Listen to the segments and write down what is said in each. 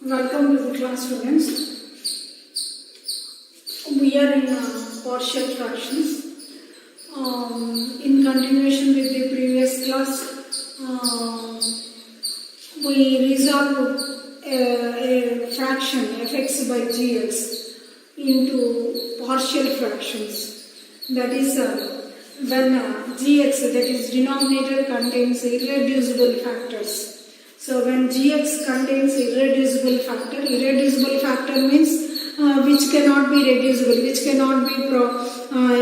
Welcome to the class, students. We are in partial fractions. In continuation with the previous class, we resolve a fraction fx by gx into partial fractions. That is when gx, that is denominator, contains irreducible factors. So when gx contains irreducible factor means which cannot be reducible, which cannot be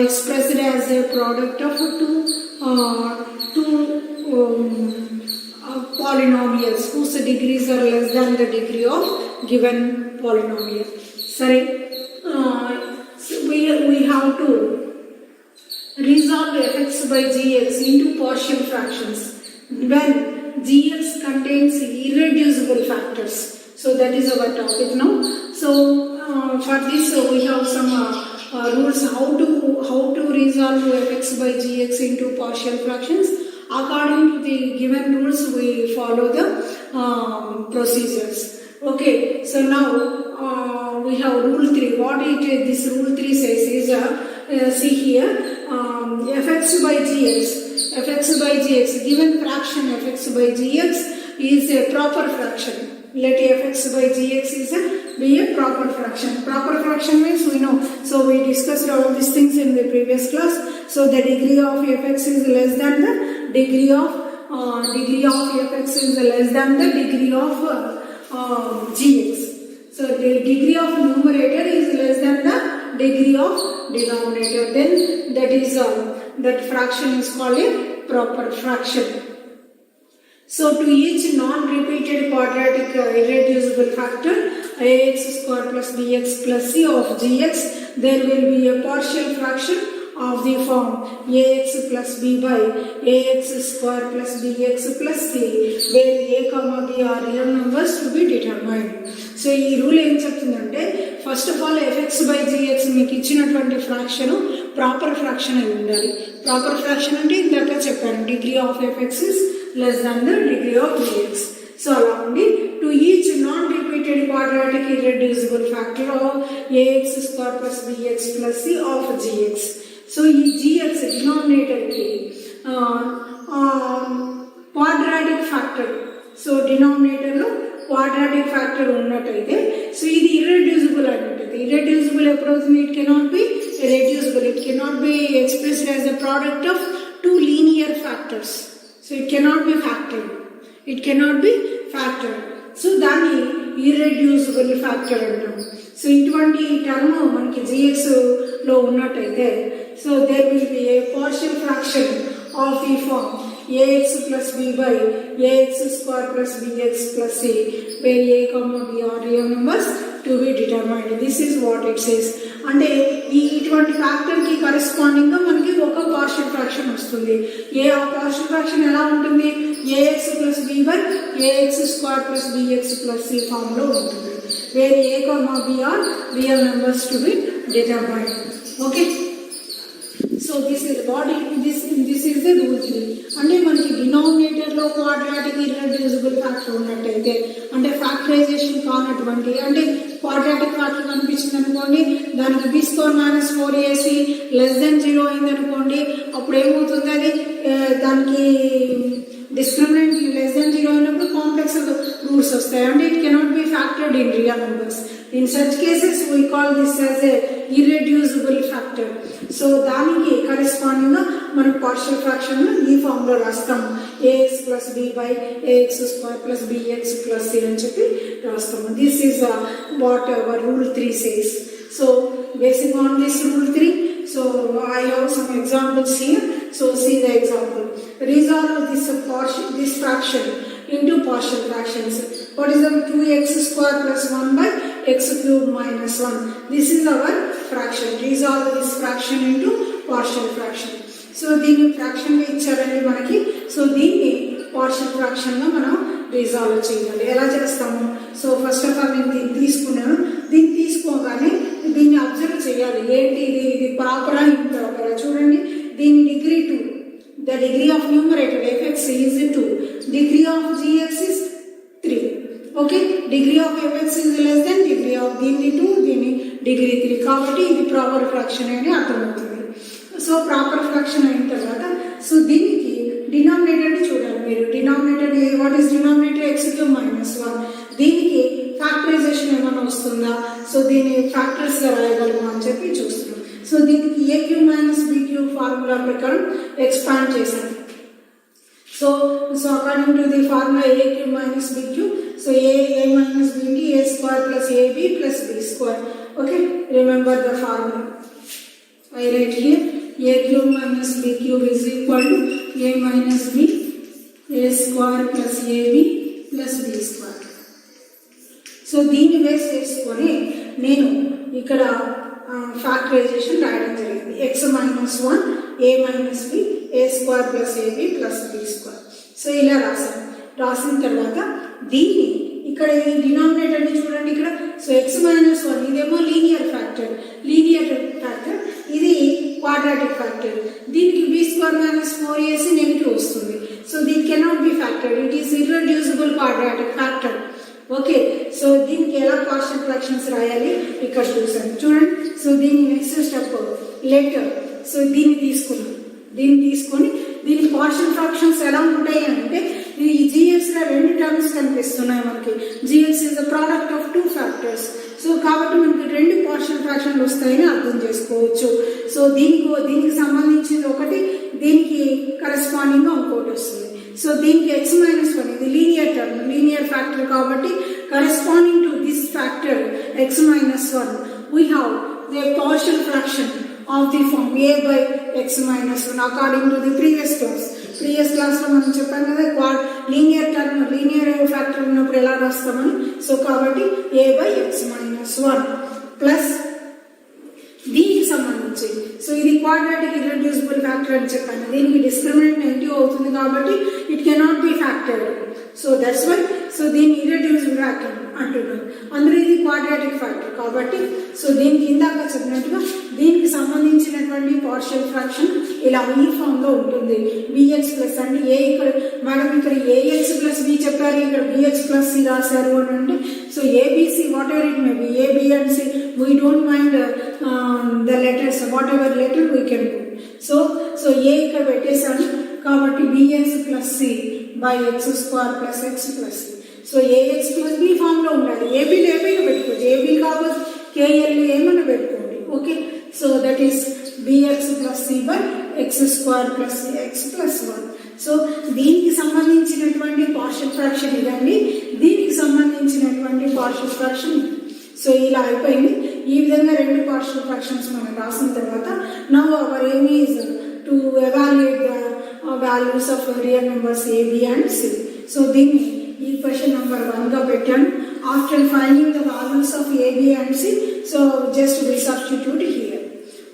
expressed as a product of two polynomials whose degrees are less than the degree of given polynomial. Sorry, so we have to resolve fx by gx into partial fractions when gx contains irreducible factors. So that is our topic now. So for this we have some rules how to resolve fx by gx into partial fractions. According to the given rules, we follow the procedures. Okay, so now we have rule 3. What this rule 3 says is, see here, fx by gx, given fraction fx by gx is a proper fraction. Let fx by gx be a proper fraction. Proper fraction means we know. So we discussed all these things in the previous class. So the degree of fx is less than the degree of fx is less than the degree of gx. So the degree of numerator is less than the degree of denominator. Then that is that fraction is called a proper fraction. So to each non-repeated quadratic irreducible factor ax square plus bx plus c of gx, there will be a partial fraction of the form ax plus b by ax square plus bx plus c, where a comma b are real numbers to be determined. So ఈ rule ఏం చెప్తుందంటే, first of all fx by gx మీకు ఇచ్చినటువంటి fraction proper fraction అయి ఉండాలి. Proper fraction అంటే ఇందాక చెప్పాను, degree of fx is less than the degree of gx. So అలా ఉండి to each non-repeated quadratic irreducible factor of ax square plus bx plus c of gx. So ఈ gx denominator కి quadratic factor, so denominator లో quadratic factor ఉన్నట్టయితే, so ఇది irreducible అన్నట్టు. Irreducible ఎప్పుడవుతుంది? It cannot be reducible. It cannot be expressed as a product of two linear factors. So it cannot be factored. It cannot be factored. So దాన్ని irreducible factor అంటాం. So ఇటువంటి term మనకి gx లో ఉన్నట్టయితే, so there will be a partial fraction of the form ax plus b by ax square plus bx plus c, where a comma b are real numbers to be determined. This is what it says. అంటే ఇటువంటి factor కి corresponding గా మనకి ఒక partial fraction వస్తుంది. ఆ partial fraction ఎలా ఉంటుంది? ax plus b by ax square plus bx plus c form లో ఉంటుంది, where a comma b are real numbers to be determined. Okay, so this is what this is the rule 3. అంటే మనకి denominator లో quadratic irreducible factor ఉన్నట్టయితే, అంటే factorisation కానటువంటి, అంటే quadratic factor కనిపించింది అనుకోండి, దానికి b square minus 4ac less than 0 అయింది అనుకోండి, అప్పుడు ఏమవుతుంది? అది దానికి డిస్క్రిమినెంట్ లెస్ దెన్ 0 అయినప్పుడు కాంప్లెక్స్ రూట్స్ వస్తాయి, అంటే it cannot be factored in real numbers. In such cases we call this as a irreducible factor. So దానికి కరెస్పాండింగ్ గా మనం పార్షియల్ ఫ్రాక్షన్ ఈ ఫామ్ లో రాస్తాము. ax plus b by ax square plus bx plus c అని చెప్పి రాస్తాము. This is what our rule 3 says. So basing on this rule 3, so I have some examples here. So see the example. Resolve this fraction into partial fractions. What is the 2x square plus 1 by x cube minus 1? This is our fraction. Resolve this fraction into partial fraction. So దీన్ని fraction గా ఇచ్చారండి మనకి. So దీన్ని partial fraction గా మనం resolve చేయాలి. ఎలా చేస్తాము? సో ఫస్ట్ ఆఫ్ ఆల్ నేను దీన్ని తీసుకున్నాను. దీన్ని తీసుకోగానే దీన్ని అబ్జర్వ్ చేయాలి. ఏంటి ఇది ప్రాపరా ఇంప్రాపరా? చూడండి, దీని degree 2. The degree of numerator fx is 2. Degree of gx is 3. Okay, degree of f x is less than degree of దీన్ని 2, దీన్ని డిగ్రీ 3, కాబట్టి ఇది ప్రాపర్ ఫ్రాక్షన్ అని అర్థమవుతుంది. సో ప్రాపర్ ఫ్రాక్షన్ అయిన తర్వాత సో దీనికి డినామినేటర్ని చూడాలి మీరు. Denominator what is denominator? x³ - 1. దీనికి ఫ్యాక్టరైజేషన్ ఏమైనా వస్తుందా? సో దీన్ని ఫ్యాక్టర్స్గా రాయగలమా అని చెప్పి చూస్తున్నాం. సో దీనికి a³ - b³ ఫార్ములా ప్రకారం ఎక్స్పాండ్ చేశాను. So according to the formula a³ - b³, so a minus b into a square plus ab plus b square. Okay, remember the formula. I write here a³ - b³ is equal to a minus b a square plus ab plus b square. So దీన్ని base చేసుకొని నేను ఇక్కడ factorisation రాయడం జరిగింది. x minus 1 a minus b a square plus ab plus b square. So ఇలా రాసిన తర్వాత దీన్ని ఇక్కడ ఈ డినామినేటర్ని చూడండి ఇక్కడ. సో x minus 1 ఇదేమో లీనియర్ ఫ్యాక్టర్, ఇది క్వాడ్రాటిక్ ఫ్యాక్టర్. దీనికి b square minus 4ac negative వస్తుంది. సో దీని cannot be factor, it is irreducible quadratic factor. Okay, so దీనికి ఎలా పార్షియల్ ఫ్రాక్షన్స్ రాయాలి ఇక్కడ చూసాను చూడండి. సో దీని నెక్స్ట్ స్టెప్ లెటర్. సో దీన్ని తీసుకొని దీని పార్షియల్ ఫ్రాక్షన్స్ ఎలా ఉంటాయి అంటే ఈ జిఎక్స్లో 2 టర్మ్స్ కనిపిస్తున్నాయి మనకి. GX is the product of 2 factors. So కాబట్టి మనకి 2 పార్షియల్ ఫ్రాక్షన్లు వస్తాయని అర్థం చేసుకోవచ్చు. సో దీనికి సంబంధించింది ఒకటి, దీనికి కరెస్పాండింగ్గా ఇంకోటి వస్తుంది. సో దీనికి x minus 1 ఇది లీనియర్ టర్మ్, లీనియర్ ఫ్యాక్టర్ కాబట్టి corresponding to this factor x minus 1 we have the partial fraction of the form a by x minus 1 according to the previous class లో మనం చెప్పాం కదా లీనియర్ టర్మ్, లీనియర్ ఫ్యాక్టర్ ఉన్నప్పుడు ఎలా రాస్తామని. So కాబట్టి a by x minus 1 plus దీనికి సంబంధించి so ఇది క్వాడ్రాటిక్ ఇర్రెడ్యూసిబుల్ ఫ్యాక్టర్ అని చెప్పాను. దీనికి డిస్క్రిమినెంట్ నెగిటివ్ అవుతుంది కాబట్టి it cannot be factor. So that's why so దీన్ని ఇర్రెడ్యూసిబుల్ ఫ్యాక్టర్ అంటున్నాను. అందులో ఇది క్వాడ్రాటిక్ ఫ్యాక్టర్ కాబట్టి సో దీనికి ఇందాక చెప్పినట్టుగా దీనికి సంబంధించినటువంటి పార్షియల్ ఫ్రాక్షన్ ఇలా ఈ ఫామ్ లో ఉంటుంది. బిఎక్స్ ప్లస్ అంటే ఇక్కడ మేడం ఇక్కడ ఏఎక్స్ ప్లస్ బి చెప్పారు, ఇక్కడ బిఎక్స్ ప్లస్ సి రాశారు అని అంటే so ABC whatever it may be, AB and C we don't mind the letters, whatever letter we can do. So A ఇక్కడ పెట్టేశాను కాబట్టి BX plus C by X square plus X plus C. So AX plus B form లో ఉండాలి. ఏబీలు ఏమైనా పెట్టుకోవచ్చు, ఏబీలు కావచ్చు k l ఏమైనా పెట్టుకోండి. Okay, so that is b x plus C by X square plus X plus 1. సో దీనికి సంబంధించినటువంటి పార్షియల్ ఫ్రాక్షన్ ఇదండి, దీనికి సంబంధించినటువంటి పార్షియల్ ఫ్రాక్షన్. సో ఇలా అయిపోయింది. ఈ విధంగా 2 పార్షియల్ ఫ్రాక్షన్స్ మనం రాసిన తర్వాత now our aim is to evaluate the values of real numbers a, b and c. So దీన్ని ఈక్వేషన్ నెంబర్ 1 గా పెట్టాను. After finding the values of a, b and c, so just we substitute here.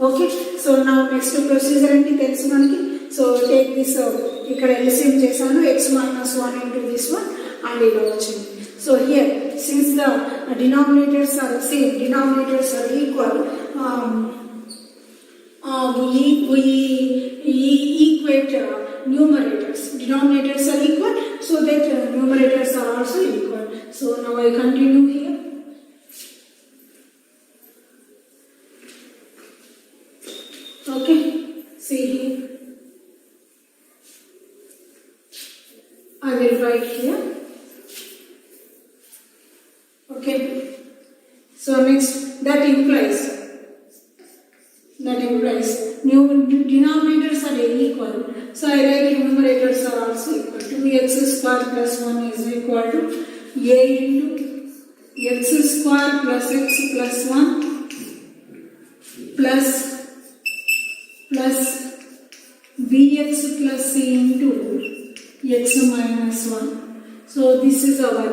Okay, so నా next procedure ఏంటి తెలుసు మనకి. So take this, ఇక్కడ LCM చేశాను x minus 1 into this one and ఇలా వచ్చింది. So here, since the denominators are same, denominators are equal, we equate numerators. Denominators are equal, so that numerators are also equal. So now I continue here. Okay, see here. I will write here. Okay, so next that implies new denominators are equal. So I write numerators are also equal. 2x square plus 1 is equal to a into x square plus x plus 1 plus bx plus c into x minus 1. So this is our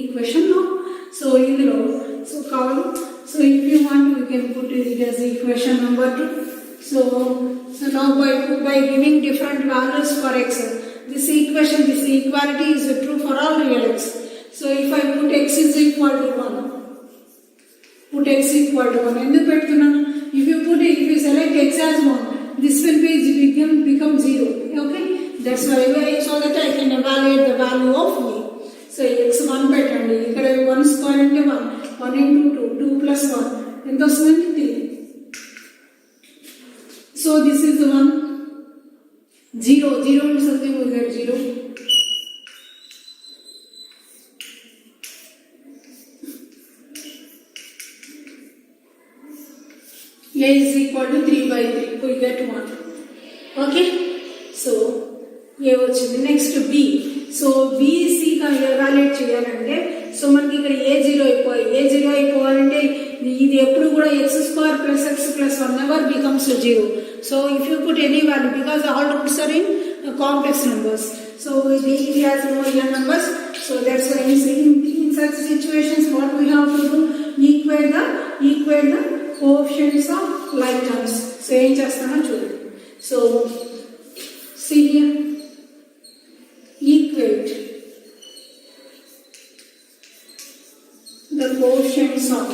equation now. So if you want you can put it as equation number 2. So now by giving different values for x, this equality is true for all real x. So if I put x is equal to 1, put x equal to 1, endu pettunnanu, if you select x as 1, this will become 0. Okay, that's why so that I can evaluate the value of a. So so X 1 పెట్టండి, ఇక్కడ 1 square అంటే 1, 1 into 2, 2 plus 1 ఎంత వస్తుందండి 3. So this is 1, 0, 0 into something we get 0. A is equal to 3/3, we get 1. Okay, so A వచ్చింది. Next B. So BC evaluate చేయాలంటే so మనకి ఇక్కడ A0 అయిపోవాలంటే ఇది ఎప్పుడు కూడా x² + x + 1 never becomes 0. So if you put any value, because all roots are in complex numbers, so it has no real numbers, so that's why in such situations what we have to do, equate the coefficients of like terms. So ఏం చేస్తానో చూడండి. So see here, equate the coefficients of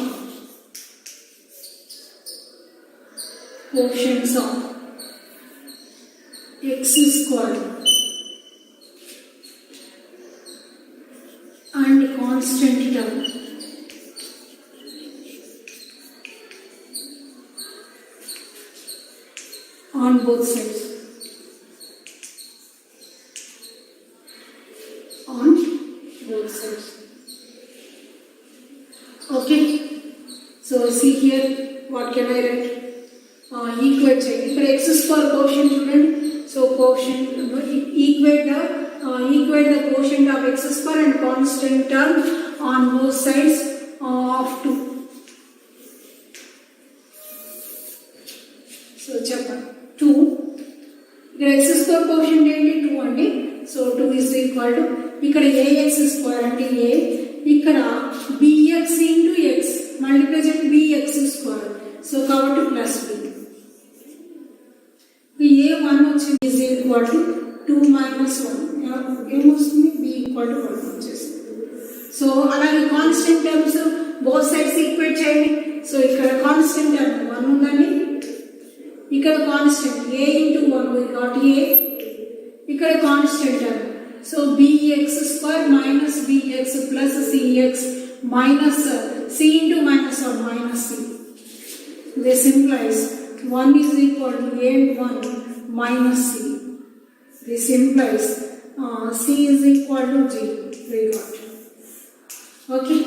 x² and constant term on both sides. Okay, so see here, what can I write? Equate చేయండి. ఇక్కడ x² quotient చూడండి. So quotient equate the quotient of x² and constant term on both sides of 2. So చెప్పండి 2, ఇక్కడ x² quotient ఏంటి 2 అండి. So 2 is equal to ఇక్కడ ax² అంటే a, ఇక్కడ bx into x మల్టిప్లై చేయండి bx², సో కాబట్టి ప్లస్ b. a1 వచ్చింది is equal to 2 minus 1, ఏమొస్తుంది b equal to 1 వచ్చేస్తుంది. సో అలాగే constant terms both sides equate చేయండి. సో ఇక్కడ కాన్స్టెంట్ టర్మ్ 1 ఉందండి, ఇక్కడ constant a into 1 we got a, ఇక్కడ constant term so bx² minus bx plus cx minus c into minus 1 minus c. This implies 1 is equal to a1 minus c. This implies c is equal to 0. We got. Okay,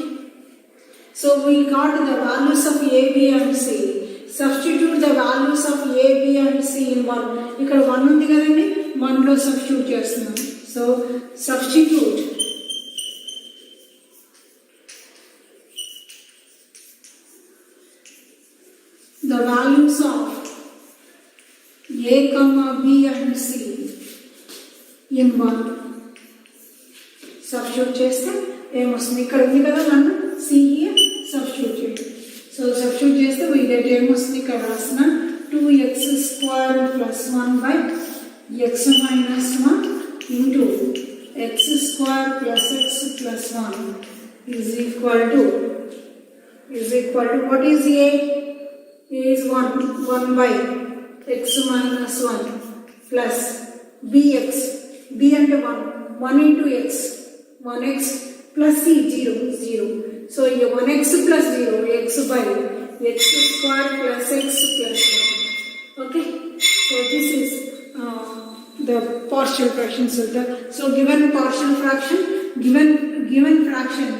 so we got the values of a, b and c. Substitute the values of a, b and c in 1. ఇక్కడ 1 ఉంది కదండి, 1 లో substitute చేస్తున్నాం. So substitute the values of a, b and c in 1. Substitute చేస్తే ఏమొస్తుంది, ఇక్కడ ఉంది కదా మనం c here substitute చేయండి. సో సబ్స్టిట్యూట్ చేస్తే we get ఏమొస్తుంది, ఇక్కడ రాసిన 2x² plus 1 by x minus 1 into x² plus x plus 1 is equal to what is a? A is 1 by x minus 1 plus bx, b and 1 into x, 1x plus c 0. So 1x plus 0, x by x² plus x plus 1. Okay, so this is the partial fraction. So given partial fraction, given fraction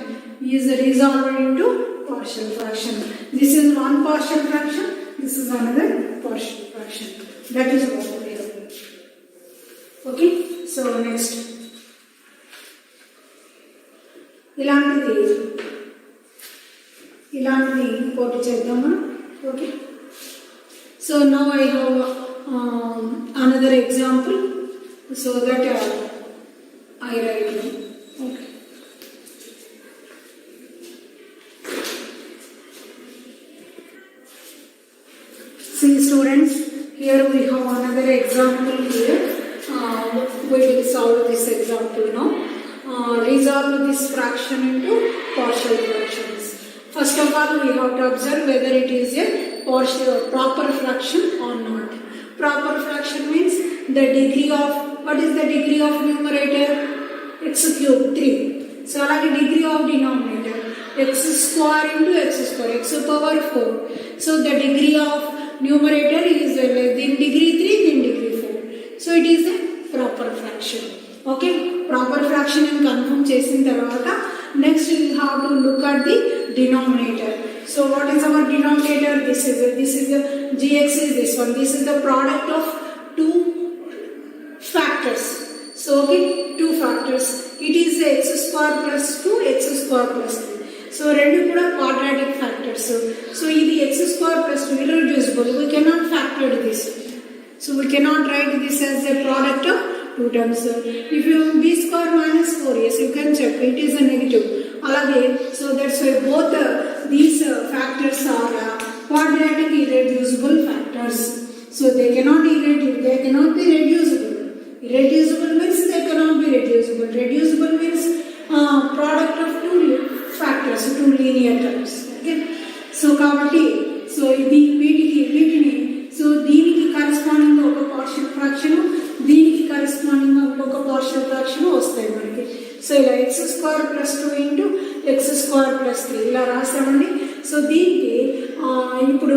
is resolved into partial fraction. This is one partial fraction, this is another partial fraction. That is what we have. Okay, so next ఇలాంటిది పోటీ చేద్దామా. Okay, so now I have another example so that I write it. Okay, see students, here we have another example here. We will solve this example now. Resolve this fraction into partial fractions. First of all, we have to observe whether it is a proper fraction or not. Proper fraction means the degree of, what is the degree of numerator? X cube 3. So అలాగే degree of denominator X square into X square X power 4. So the degree of numerator is దీని degree 3, దీని degree 4. So it is a proper fraction. Okay, proper fraction అని confirm చేసిన తర్వాత next you have to look at the denominator. So what is our denominator? This is the gx is this one. This is the product of two factors. So okay, two factors. It is x square plus 2, x square plus 3. So rendu kuda quadratic factors. So ఇది x square plus 2 irreducible. We cannot factor this. So we cannot write this as a product of two terms. If you b square minus 4, yes, you can check. It is a negative. Alage, so that's why both these factors are quadratic irreducible factors. So they cannot be reducible. Irreducible means they cannot be reducible. Reducible means product of two factors, two linear terms. Okay. So kabatti, so idi వీటిని so దీనికి corresponding గా ఒక partial fraction, దీనికి corresponding గా ఒక partial fraction వస్తాయి మనకి. So ఇలా X square plus 2 into X square plus 3 ఇలా రాస్తామండి. సో దీనికి ఇప్పుడు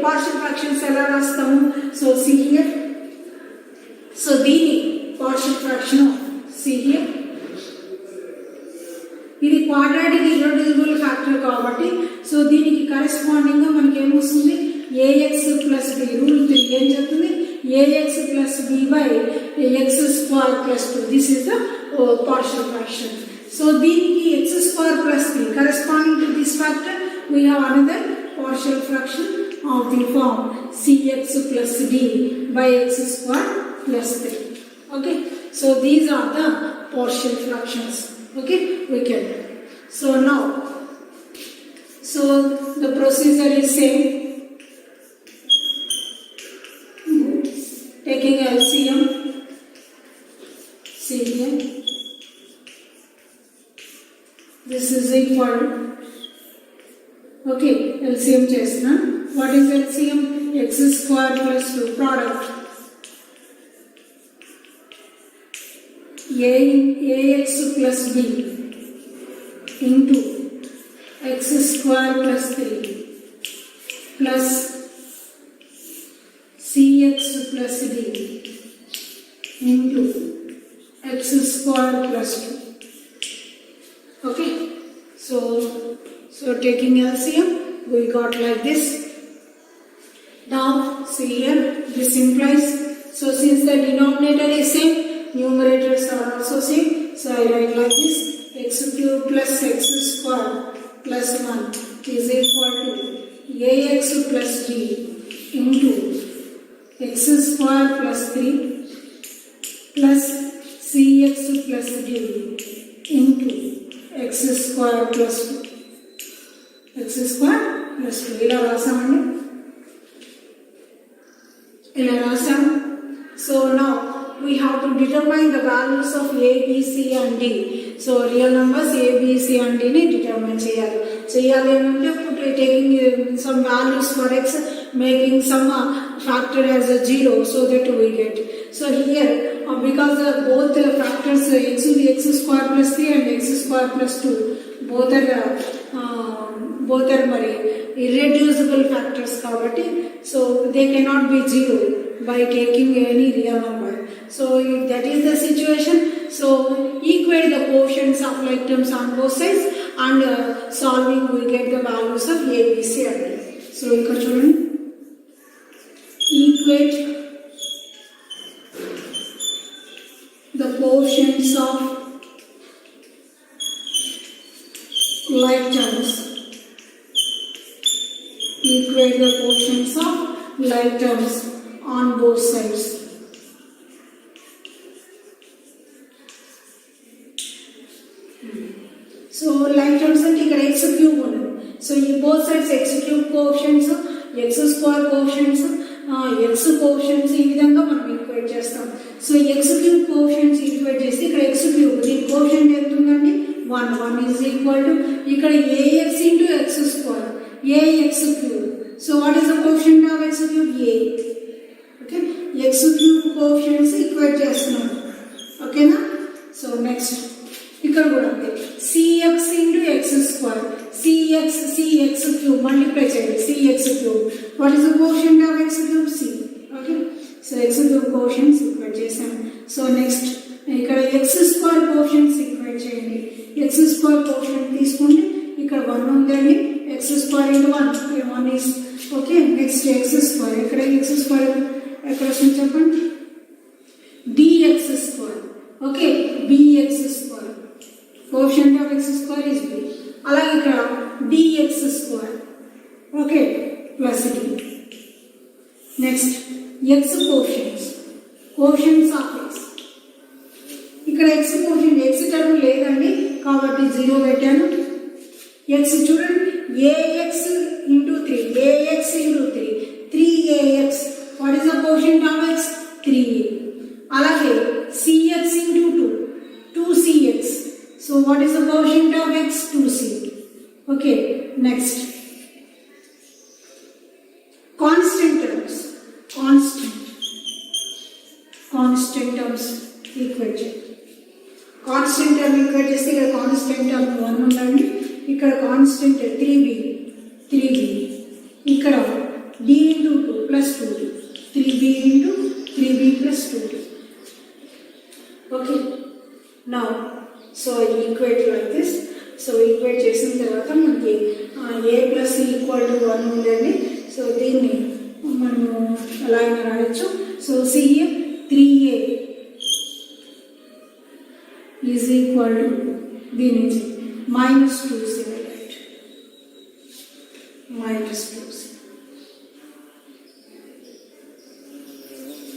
పార్షియల్ ఫ్రాక్షన్స్ ఎలా రాస్తాము? So see here. సో దీని పార్షియల్ ఫ్రాక్షన్ సి హియర్. ఇది క్వాడ్రాటిక్ ఇర్రెడ్యూసిబుల్ ఫ్యాక్టర్ కాబట్టి సో దీనికి కరెస్పాండింగ్ గా మనకి ఏమొస్తుంది? ax plus b. రూల్ 3 ఏం చెప్తుంది? ax plus b by X square plus 2. This is the partial fraction. So దీనికి x square plus 3 corresponding to this factor we have another partial fraction of the form cx plus d by x square plus 3. Okay, so these are the partial fractions. Okay, we can. So now, so the procedure is same. Taking LCM, see here. This is equal. Okay, LCM chesna. What is LCM? X square plus 2 product ax plus b into x square plus 3 plus cx plus d into x square plus 2. Okay, so taking LCM we got like this. Now see here, this implies, so since the denominator is same, numerators are also same, so I write like this: x cube plus x square plus 1 is equal to ax plus d into x square plus 3 plus cx plus d into x square plus 2. x square plus 2 ఇలా రాసామండి, ఇలా రాసాం. So now we have to determine the values of a, b, c and d. So real numbers a, b, c and d ని determine చేయాలి. అంటే taking some values for x, making some factor as a 0 so that we get. So here because both factors x square plus 3 and x square plus 2 both are మరి irreducible factors kabatti, so they cannot be 0 by taking any real number. So if that is the situation, so equate the quotients of like terms on both sides and solving we get the values of a, b, c and d. So ikkada chudandi, equate the quotients of like terms, equate the quotients of like terms on both sides. So like terms అంటే ఇక్కడ x cube ఉంది. So ఈ both sides x cube coefficients, x square coefficients, x coefficients ఈ విధంగా మనం equate చేస్తాం. So x cube coefficients equate చేస్తే ఇక్కడ x cube దీని కోఎఫిషియంట్ ఎంత ఉందండి? 1 is equal to ఇక్కడ ax into x square ax cube. So what is the coefficient of x cube? A. Okay, x cube coefficients equate చేస్తున్నాం. ఓకేనా? So next ఇక్కడ కూడా అంతే. cx into x square, cx cube, multiply చేయండి cx cube. What is the quotient of x cube? C. Okay, so x cube quotient equate చేసాం. So next ఇక్కడ x square quotient equate చేయండి. x square quotient తీసుకోండి, ఇక్కడ 1 ఉందండి, x square into 1, 1 is okay. Next x square, ఇక్కడ x square ఎక్కడ వస్తుంది చెప్పండి, bx square. Okay, bx square, quotient of x square is b. అలాగే ఇక్కడ dx square, okay, plus d. Next x quotients of x. ఇక్కడ x quotient, x term లేదండి కాబట్టి 0 పెట్టాను. x చూడండి, ax into 3, ax into 3, 3ax. What is the quotient of x? 3a. అలాగే cx into 2, 2cx. So what is the quotient of x? 2c. Okay, next constant terms, constant terms equate చేయండి. Constant term equate చేస్తే ఇక్కడ constant term 1 ఉందండి, ఇక్కడ constant 3b, ఇక్కడ d into 2 plus 2d, 3b into 3b plus 2d. Okay, now so equate like this. So equate చేసిన తర్వాత మనకి a plus c equal to 1 ఉందండి. సో దీన్ని మనము ఎలా అయినా రాయొచ్చు. So see here 3a is equal to దీని minus 2c, right? Minus 2c.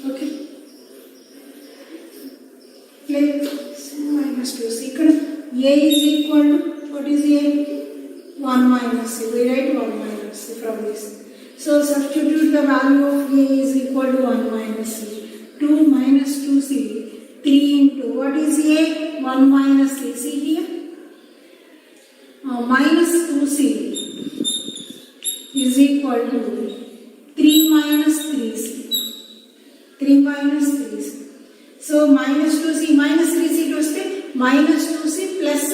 Okay, minus 2c. ఇక్కడ a is equal to, what is a? 1 minus c. We write 1 minus c from this. So substitute the value of a is equal to 1 minus c. 2 minus 2c, 3 into, what is a? 1 minus c. See here, minus 2c is equal to 3 minus 3c. 3 minus 3c. So minus 2c minus 3c to వస్తే minus 2c plus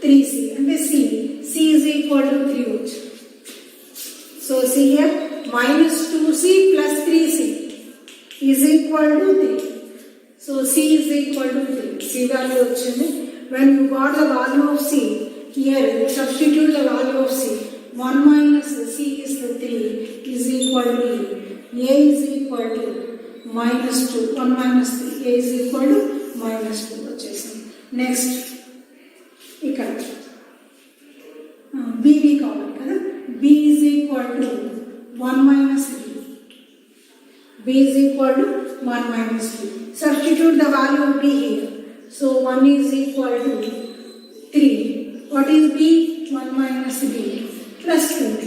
3c అంటే c is equal to 3 వచ్చి. So see here, minus 2c plus 3c is equal to 3. So c is equal to 3. C value వచ్చింది. When you got the value of c, here substitute the value of c. 1 minus c is 3 is equal to a is equal to minus 2. 1 minus 3, a is equal to minus 2 వచ్చేసింది. Next ఇక్కడ bb కావాలి కదా, b is equal to 1 minus 3. b is equal to 1 minus 3. Substitute the value of b here. So 1 is equal to 3. What is b? 1 minus b plus 2d.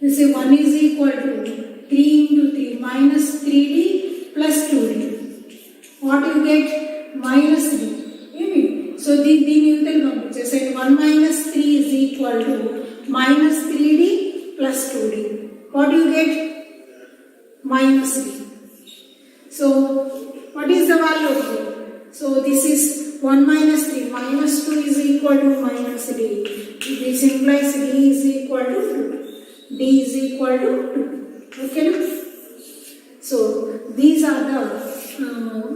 You see 1 is equal to 3 into 3 minus 3d plus 2d. What you get? Minus 3. So దీని యూతలు పంపించేసే 1 minus 3 is equal to minus 3d plus 2d. What you get? Minus 3. So what is the value of it? So this is 1 minus 3, minus 2 is equal to minus d. This implies d is equal to 2. D is equal to 2. Okay. So these are the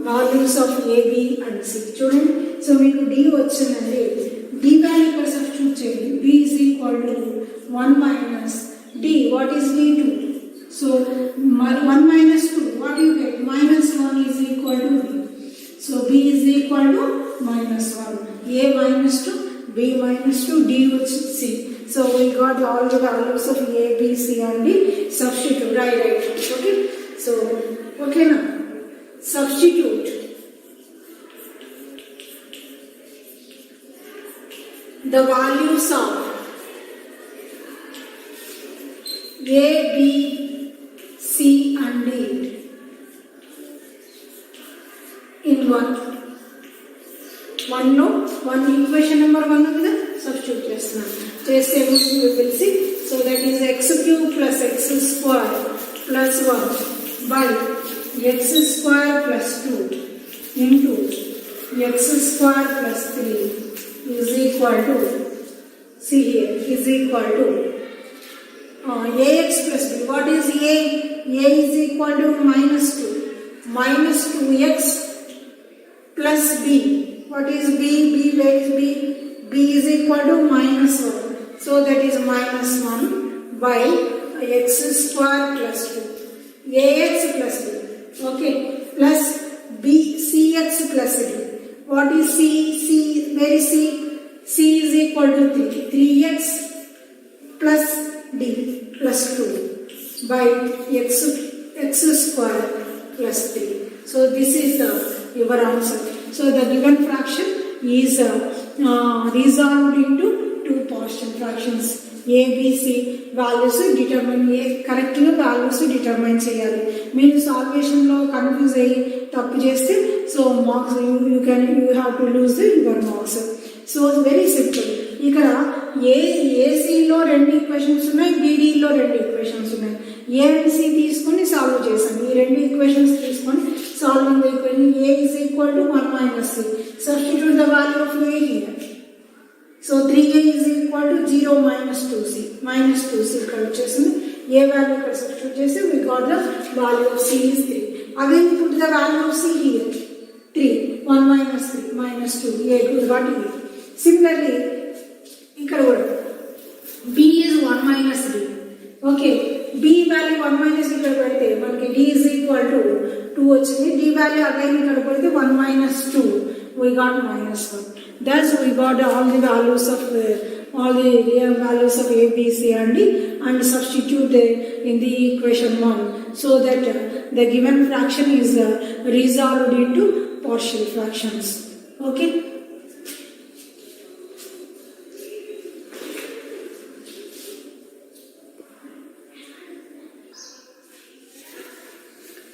values of a, b and c. చూడండి, so మీకు d వచ్చిందండి, d value ఇక్కడ substitute చేయండి. b is equal to 1 minus d. What is d? 2. So 1 minus 2, what do you get? Minus 1 is equal to b. So b is equal to minus 1. a minus 2, b minus 2, d which is c. So we got all the values of a, b, c and d. Substitute, right. Okay. So okay now, substitute the values of a, b, c and d in one equation number 1 ఉంది కదా, substitute చేస్తున్నాను. చేస్తే we will see. So that is x cube plus x square plus 1 by x square plus 2 into x square plus 3 is equal to, see here, is equal to ax plus b. What is a? A is equal to minus 2. Minus 2x plus b. What is b? B, where is b? B is equal to minus 1. So that is minus 1 by x square plus 2. Ax plus b. Okay. Plus b, cx plus d. What is c? C, where is c? C is equal to 3. 3x plus d plus 2 by x square plus 3. So this is your answer. So the given fraction is resolved into two partial fractions. A, B, C values determine, correct values determine చేయాలి. మీరు salvation లో confuse అయ్యి తప్పు చేస్తే so marks you have to lose your marks. So very simple. ఇక్కడ ఏసీలో 2 equations ఉన్నాయి, బీడీలో 2 equations ఉన్నాయి. ఏ అండ్ సి తీసుకొని సాల్వ్ చేశాను. ఈ 2 ఈక్వేషన్స్ తీసుకొని solving equation A is equal to 1 minus c. Substitute the value of a here. So 3a is equal to 0 minus 2c. Minus 2c ఇక్కడ వచ్చేసింది. a value ఇక్కడ substitute చేస్తే we got the value of c is 3. Again put the value of c here. 3. 1 minus 3 minus 2. a is what is it? Similarly ఇక్కడ కూడా b is 1 minus d. Okay. b value 1 minus ఇక్కడ పెడితే మనకి d is equal to 2 వచ్చింది. d value again ఇక్కడ పెడితే 1 minus 2. We got minus 1. Thus we got all the values of real values of a, b, c and d and substitute in the equation 1 so that the given fraction is resolved into partial fractions. Okay.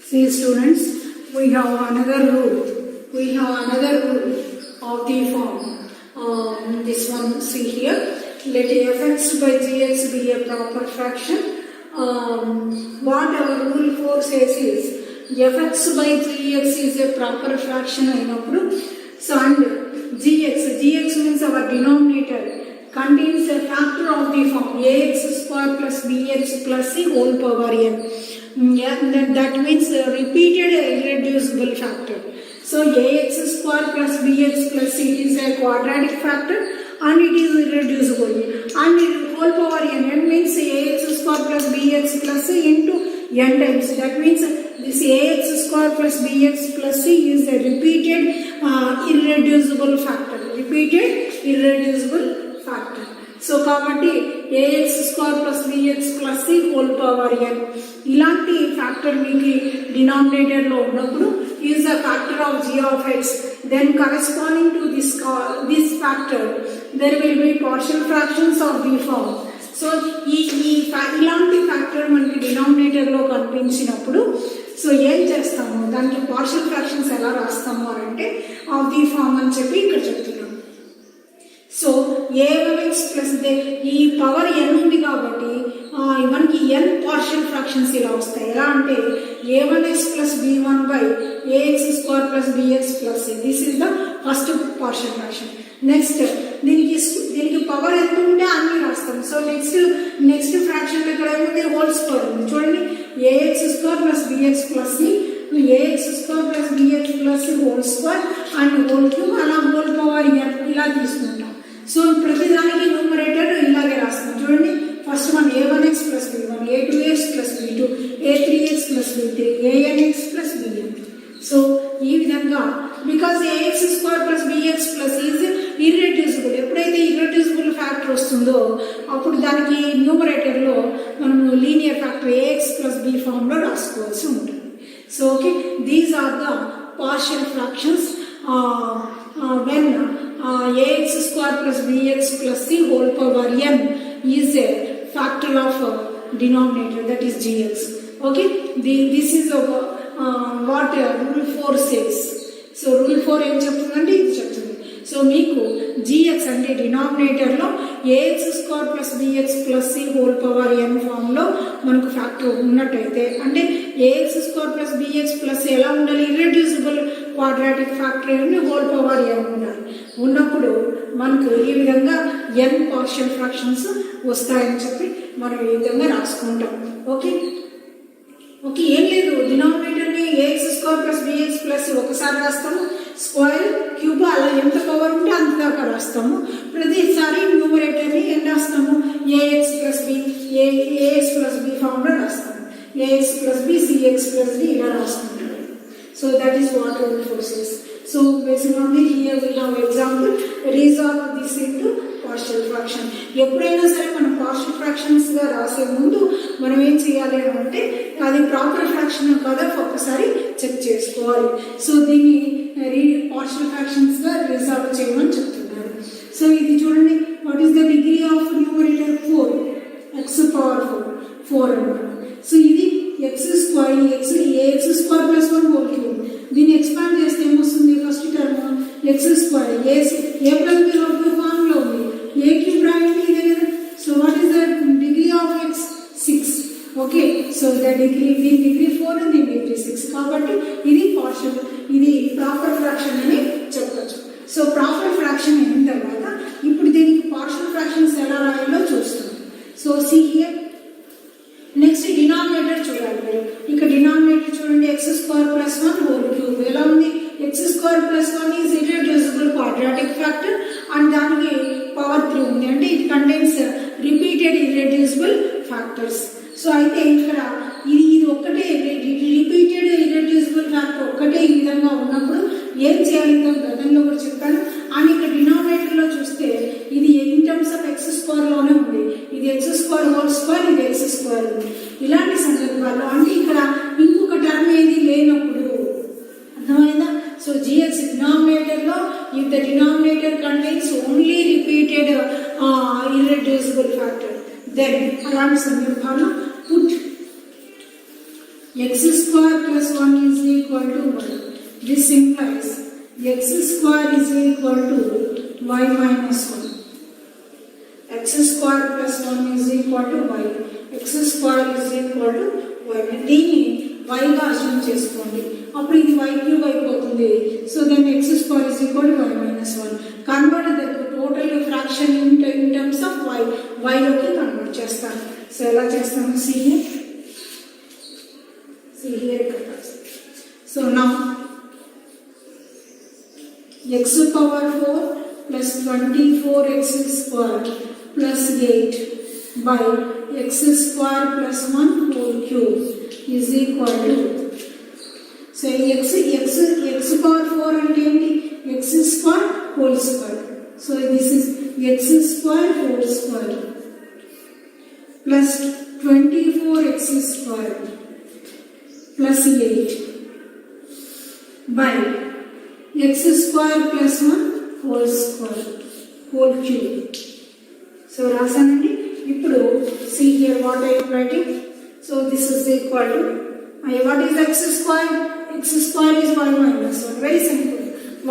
See students, we have another rule. Of the form. This one, see here. Let fx by gx be a proper fraction. What our rule 4 says is fx by gx is a proper fraction. So and gx means our denominator contains a factor of the form ax square plus bx plus c whole power n. That means repeated irreducible factor. So ax square plus bx plus c is a quadratic factor and it is irreducible. And whole power n means ax square plus bx plus c into n times. That means this ax square plus bx plus c is a repeated irreducible factor. So కాబట్టి ax square plus bx plus c whole power n ఇలాంటి factor మీకు denominator లో ఉన్నప్పుడు is a factor of g of x, then corresponding to this factor there will be partial fractions of the form. So ఇలాంటి factor మనకి denominator లో కనిపించినప్పుడు so ఏం చేస్తాము, దానికి పార్షియల్ ఫ్రాక్షన్స్ ఎలా రాస్తాము అంటే ఆఫ్ ది ఫార్మ్ అని చెప్పి ఇక్కడ చెప్తున్నాం. సో a1x ప్లస్ ఈ పవర్ n ఉంది కాబట్టి మనకి n పార్షియల్ ఫ్రాక్షన్స్ ఇలా వస్తాయి. ఎలా అంటే a1x plus b1 by ax square plus bx plus c. This is the first partial fraction. Next దీనికి పవర్ ఎంత ఉంటే అన్ని రాస్తాం. సో నెక్స్ట్ ఫ్రాక్షన్ ఇక్కడ ఏముంది, హోల్ స్క్వేర్ ఉంది. చూడండి ax square plus bx plus c, ax square plus bx plus c whole square and whole cube, అలా హోల్ పవర్ n ఇలా తీసుకుంటాం. సో ప్రతిదానికి న్యూమరేటర్ ఇలాగే రాస్తాం. చూడండి first one a1x plus b1, a2x plus b2, a3x plus b3, anx plus bn. So ఈ విధంగా because ax square plus bx plus is irreducible. ఎప్పుడైతే ఇర్రెడ్యూసిబుల్ ఫ్యాక్టర్ వస్తుందో అప్పుడు దానికి న్యూమరేటర్లో మనము linear factor ax plus b ఫామ్లో రాసుకోవాల్సి ఉంటుంది. So okay, these are the partial fractions when ax square plus bx plus c whole power n is a factor of denominator, that is gx. Okay, this is what rule 4 says. So rule 4 ఏం చెప్తుందంటే ఇది చెప్తుంది. So మీకు gx అంటే డినామినేటర్లో ax square plus bx plus c whole power n ఫామ్లో మనకు factor ఉన్నట్టయితే, అంటే ax square plus bx plus ఎలా ఉండాలి, irreducible quadratic factor whole power n ఉండాలి. ఉన్నప్పుడు మనకు ఈ విధంగా n పార్షియల్ ఫ్రాక్షన్స్ వస్తాయని చెప్పి మనం ఈ విధంగా రాసుకుంటాం. ఓకే ఓకే, ఏం లేదు, డినామినేటర్ని ax² + bx+ ఒకసారి రాస్తాము, స్క్వేర్ క్యూబ్ అలా ఎంత పవర్ ఉంటే అంత దాకా రాస్తాము. ప్రతిసారి న్యూమరేటర్ని ఏం రాస్తాము, ax+b ఫామ్లో రాస్తాము. ax+b cx+d ఇలా రాసుకుంటాము. So that is what our forces. So based on the here we have example, resolve this into partial fraction. ఎప్పుడైనా సరే మనం పార్షియల్ ఫ్రాక్షన్స్ గా రాసే ముందు మనం ఏం చేయాలి అంటే అది ప్రాపర్ ఫ్రాక్షన్ కదా ఒకసారి చెక్ చేసుకోవాలి. సో దీన్ని పార్షియల్ ఫ్రాక్షన్స్ గా రిజాల్వ్ చేయమని చెప్తున్నారు. సో ఇది చూడండి, what is the degree of numerator 4, x⁴ అన్నమాట. సో ఇది x² ax² + 1 హోల్ క్యూబ్. దీన్ని ఎక్స్పాండ్ చేస్తే ఏమొస్తుంది, first term x² a+b whole cube form లో ఉంది, a క్యూబ్ రాయండి ఇదే కదా. So what is the degree of x? 6. Okay, so the degree, దీని డిగ్రీ 4 దీని డిగ్రీ 6 కాబట్టి ఇది పార్షియల్, ఇది ప్రాపర్ ఫ్రాక్షన్ అని చెప్పచ్చు. సో ప్రాపర్ ఫ్రాక్షన్ అయిన తర్వాత ఇప్పుడు దీనికి పార్షియల్ ఫ్రాక్షన్స్ ఎలా రాయాలో చూస్తాం. So see here, next denominator చూడాలి మీరు. ఇక్కడ డినామినేటర్ చూడండి, x² + 1 హోల్ క్యూబ్ ఎలా ఉంది, x² + 1 is irreducible quadratic factor and దానికి పవర్ 3 ఉంది, అంటే it contains repeated irreducible factors. So అయితే ఇక్కడ ఇది ఒక్కటే రిపీటెడ్ ఇర్రెడ్యూసిబుల్ ఫ్యాక్టర్ ఒక్కటే ఈ విధంగా ఉన్నప్పుడు ఏం చేయాలి, గతంలో కూడా చెప్పాను. అండ్ ఇక్కడ డినామినేటర్లో చూస్తే ఇది ఇన్ టర్మ్స్ ఆఫ్ x² లోనే ఉంది, ఇది x² ఇది x² ఉంది. ఇలాంటి సందర్భాల్లో అంటే ఇక్కడ ఇంకొక టర్మ్ ఏది లేనప్పుడు, అర్థమైందా? సో gx డినామినేటర్లో if the denominator contains only repeated irreducible factor, then అలాంటి సందర్భాల్లో put x² + 1 is equal to 1. This implies x² is equal to y minus 1. x² + 1 is equal to y. x² is equal to y. దీన్ని y గా assume చేసుకోండి, అప్పుడు ఇది y³ అయిపోతుంది. So then x² is equal to y minus 1. Convert the total fraction in terms of y లోకి convert చేస్తాను. So ఎలా చేస్తాను, see here. So now x⁴ plus 24x² plus 8 by x² plus 1 whole cube is equal to, so x⁴ అంటే ఏంటి, x² whole square. So this is x² whole square plus 24x² plus 8 by x² plus 1 whole square whole cube. So రాసానండి. ఇప్పుడు see here what I am writing. So this is equal to what is x square? X square is y minus 1. Very simple.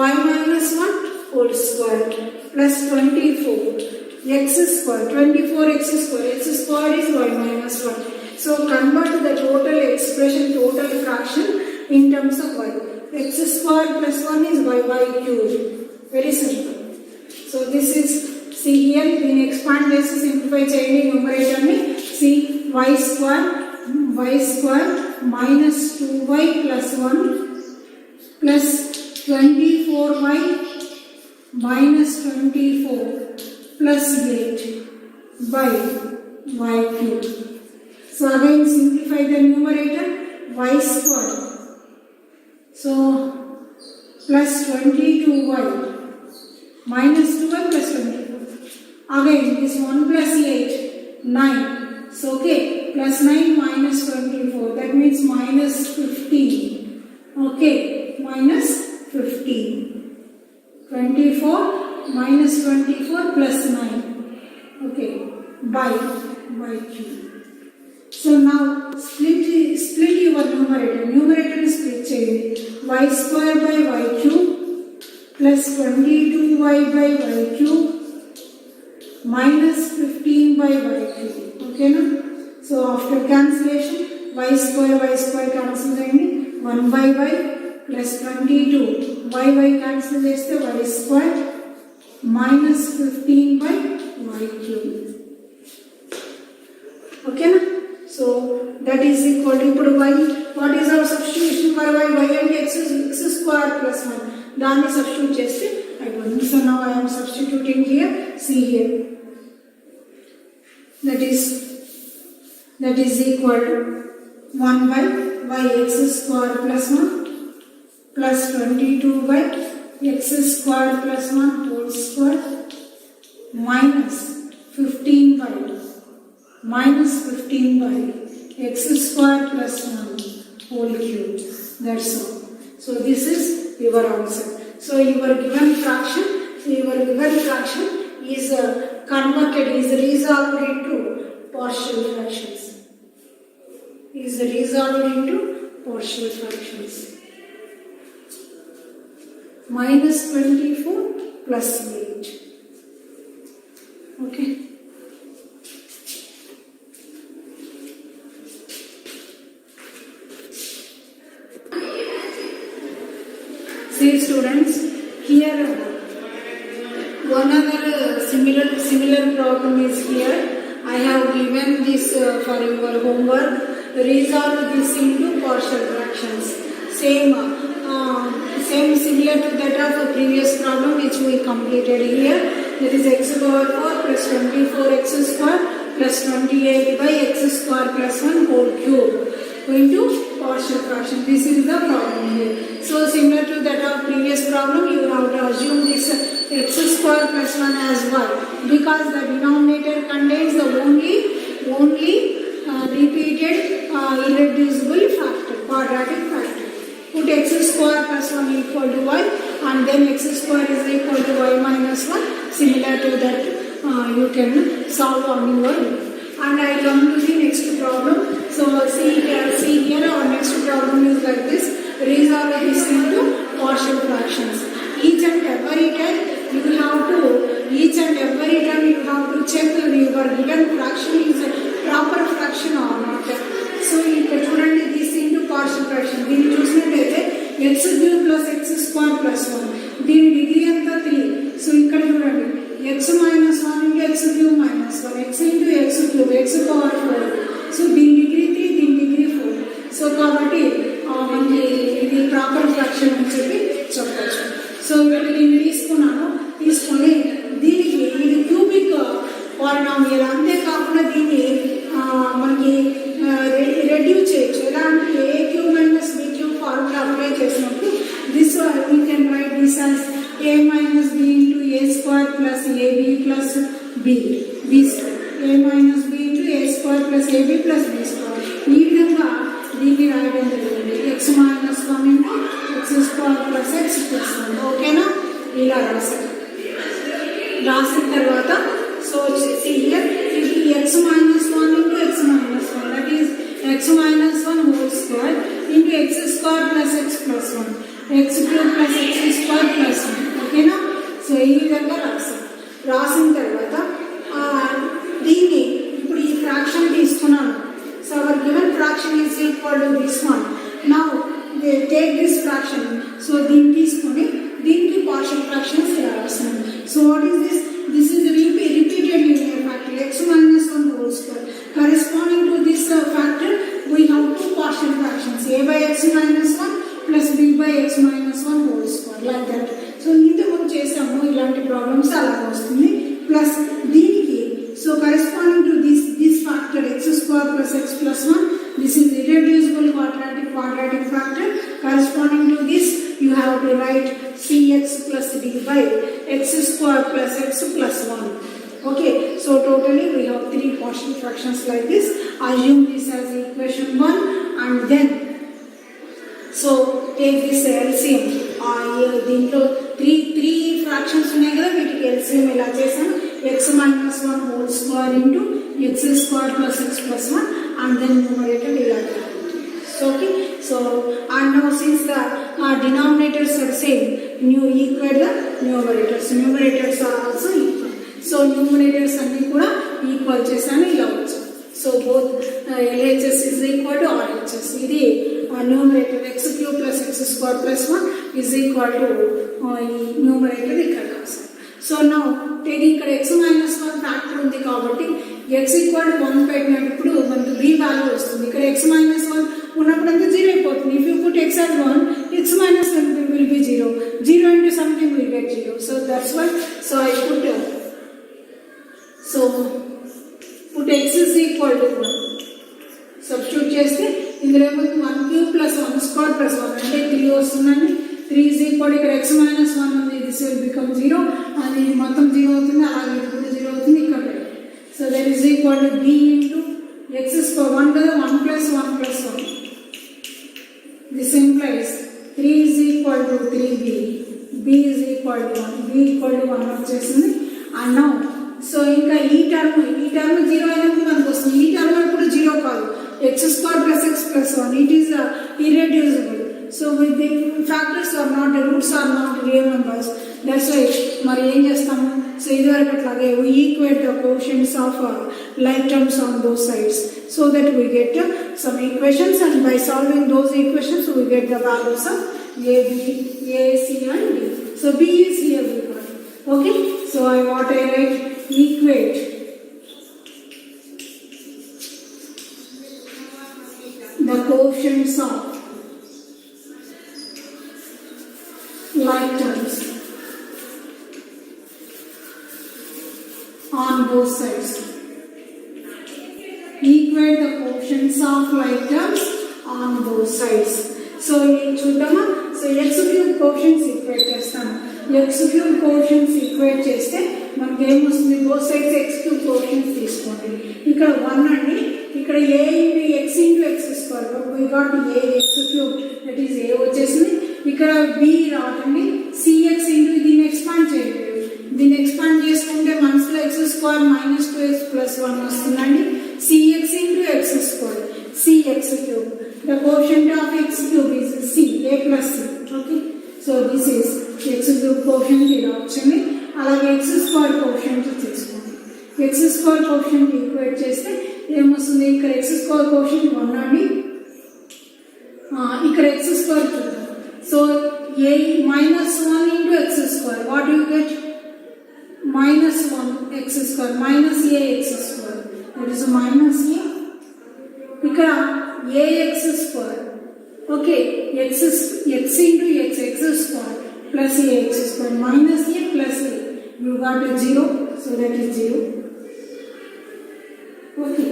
Y minus 1 whole square plus 24 x square, 24x². x² is y minus 1. So convert the total expression, total fraction in terms of y. x² plus 1 is y³. Very simple. So this is, see here, దీన్ని expand చేసి simplify చేయండి numerator ని. See y² minus 2y plus 1 plus 24y minus 24 plus 8 by y³. So again simplify the numerator, y². So plus 22y minus 2y plus 24. Again this 1 plus 8, 9. So okay, plus 9 minus 24, that means minus 15. Okay, minus 15. 24 minus 24 plus 9. Okay, by y³. So now split your numerator. Numerator is split cheyandi. y² by y³ plus 22y by y³ minus 15 by y³. Okay na? So after cancellation y² cancel cheyandi. 1 by y plus 22 y cancel చేస్తే y square minus 15 by y cube. Okay na? So that is equal to ఇప్పుడు y, what is our substitution for y and x square plus 1 దాన్ని substitute చేస్తే అయిపోతుంది. So now I am substituting here, see here, that is equal to 1 by x square plus 1 plus 22 by x square plus 1 whole square minus 15 by x square plus 1 whole cube. That's all. So this is your answer. So your given fraction is converted, is resolved into partial fractions. Minus 24 plus 8. Okay. See students, here one other similar problem is here. I have given this for your homework. Resolve this into partial fractions. Same similar to that of the previous problem which we completed here. That is x power 4 plus 24x square plus 28 by x square plus 1 whole cube into partial fraction. This is the problem here. So similar to that of previous problem, you have to assume this x square plus 1 as y because the denominator contains the only repeated irreducible factor, quadratic factor. Put x square plus 1 equal to y and then x square is equal to y minus 1. Similar to that you can solve on your own. And I come to the next problem. So see here our next problem is like this. Resolve this into partial fractions. Each and every time you have to check your given fraction is a proper fraction or not. So ఇక్కడ చూడండి this into partial fraction. దీన్ని చూసినట్లయితే x cube plus x square plus 1. దీని degree అంతా 3. So ఇక్కడ చూడండి x minus 1 into x cube minus 1. x into x cube, x power 4. So దీని degree 3, దీని డిగ్రీ 4. సో కాబట్టి మనకి ఇది ప్రాపర్ ఫ్రాక్షన్ అని చెప్పి చెప్పచ్చు. సో వీళ్ళు నేను తీసుకొని దీనికి ఇది క్యూబిక్ పాలినామియల్. అంతేకాకుండా దీన్ని మనకి రెడ్యూస్ చేయొచ్చు. ఎలా అంటే a cube minus b cube formula apply చేసినప్పుడు this we can write this as a minus b into a square plus ab plus b square. a minus b into a square plus ab plus b square. ఈ విధంగా దీన్ని రాయడం జరిగింది. x minus 1 into x square plus x plus 1. ఓకేనా? ఇలా రాసిన తర్వాత so see here x minus 1 into x minus 1, that is x minus 1 whole square into x square plus x plus 1, x cube plus x square plus 1. ఓకేనా? So ఈ విధంగా రాసిన తర్వాత దీన్ని ఇప్పుడు ఈ ఫ్రాక్షన్ తీసుకున్నాను. So our given fraction is equal to this one. Now take this fraction. So దీన్ని తీసుకొని దీనికి పార్షియల్ ఫ్రాక్షన్స్ రాస్తున్నాను. So what is this? This is repeated linear factor x minus 1 whole square. Corresponding to this factor, we have two partial fractions, a by x minus 1 plus b by x minus 1 whole square, like that. So ఇంతకు చేసాము ఇలాంటి problems అలాగే వస్తుంది. Plus దీనికి so corresponding to this factor x square plus x plus 1, this is irreducible quadratic factor. Corresponding to this, you have to write cx plus d by x square plus x plus 1. Okay, so totally we have three partial fractions like this. Assume this as equation 1 and then so take this LCM. దీంట్లో three fractions ఉన్నాయి కదా, వీటికి LCM ఇలా చేసాను. x minus 1 whole square into x square plus x plus 1 and then numerator ఇలా. Okay, so and now since the denominators are same, equate the numerators. Numerators are also equal. So numerators అన్ని కూడా equal చేసాను ఇలా వచ్చు. So both LHS is equal to RHS. ఇది numerator X cube plus X square plus 1 is equal to ఈ numerator ఇక్కడ రాస్తాం. So now taking ఇక్కడ ఎక్స్ మైనస్ 1 ఫ్యాక్టర్ ఉంది కాబట్టి ఎక్స్ ఈక్వల్ 1 పెట్టినప్పుడు మనకు బి వాల్యూ వస్తుంది. ఇక్కడ ఎక్స్ మైనస్ 1 ఉన్నప్పుడు అంతా 0 అయిపోతుంది. If you put X at 1, X minus 1 will be 0. 0 into something will get 0. So that's why I put x is equal to 1. Substitute చేస్తే ఇందులో ఏమవుతుంది 1 క్యూబ్ ప్లస్ 1 స్క్వేర్ ప్లస్ 1 అంటే 3 వస్తుందండి. 3 is equal ఇక్కడ x minus 1 ఉంది, this will become 0 and ఇది మొత్తం 0 అవుతుంది, అలాగే ఇది కూడా 0 అవుతుంది ఇక్కడ. So that is equal to b into x square 1 కదా 1 plus 1 plus 1. This implies 3 is equal to 3b, b is equal to 1, b equal to 1 వచ్చేసింది. and now సో ఇంకా ఈ టర్మ్ 0 అయినప్పుడు మనకు వస్తుంది. ఈ టర్మ్ ఇప్పుడు 0 కాదు, x square plus x plus 1, it is irreducible. So with the factors are not, the roots are not real numbers. That's why మరి ఏం చేస్తాము, సో ఇదివరకు అట్లాగే we equate the quotients of like terms on both sides so that we get some equations, and by solving those equations we get the values of a, b, a, c and d. So b is here we got. Okay, so I write equate the quotients of like terms on both sides. Equate the quotients of like terms on both sides. So in చూద్దామా, so x cube quotients equate చేస్తాము. x cube quotients equate చేస్తే మనకి ఏమొస్తుంది, both sides x cube quotients తీసుకోండి. ఇక్కడ 1 అండి, ఇక్కడ a into x into x square, we got a x cube, that is a వచ్చేసింది. ఇక్కడ b రావటండి, cx into దీన్ని ఎక్స్పాండ్ చేయండి. దీన్ని ఎక్స్పాండ్ చేసుకుంటే మనసులో x square minus 2x plus 1 వస్తుందండి. cx into x square, cx cube. The quotient of x cube is c, a plus c. Okay, so this is x cube quotient ఇలా వచ్చింది. అలాగే x square quotient తీసుకోండి. x square quotient equate చేస్తే ఏమొస్తుంది, ఇక్కడ x square quotient 1 అండి, ఇక్కడ x square చూద్దాం. So a minus 1 into x square, what do you get? Minus 1 x square minus a x square, that is minus a. ఇక్కడ a x square, okay, x into x square plus a x square minus a plus a, you got a 0, so that is 0. Okay,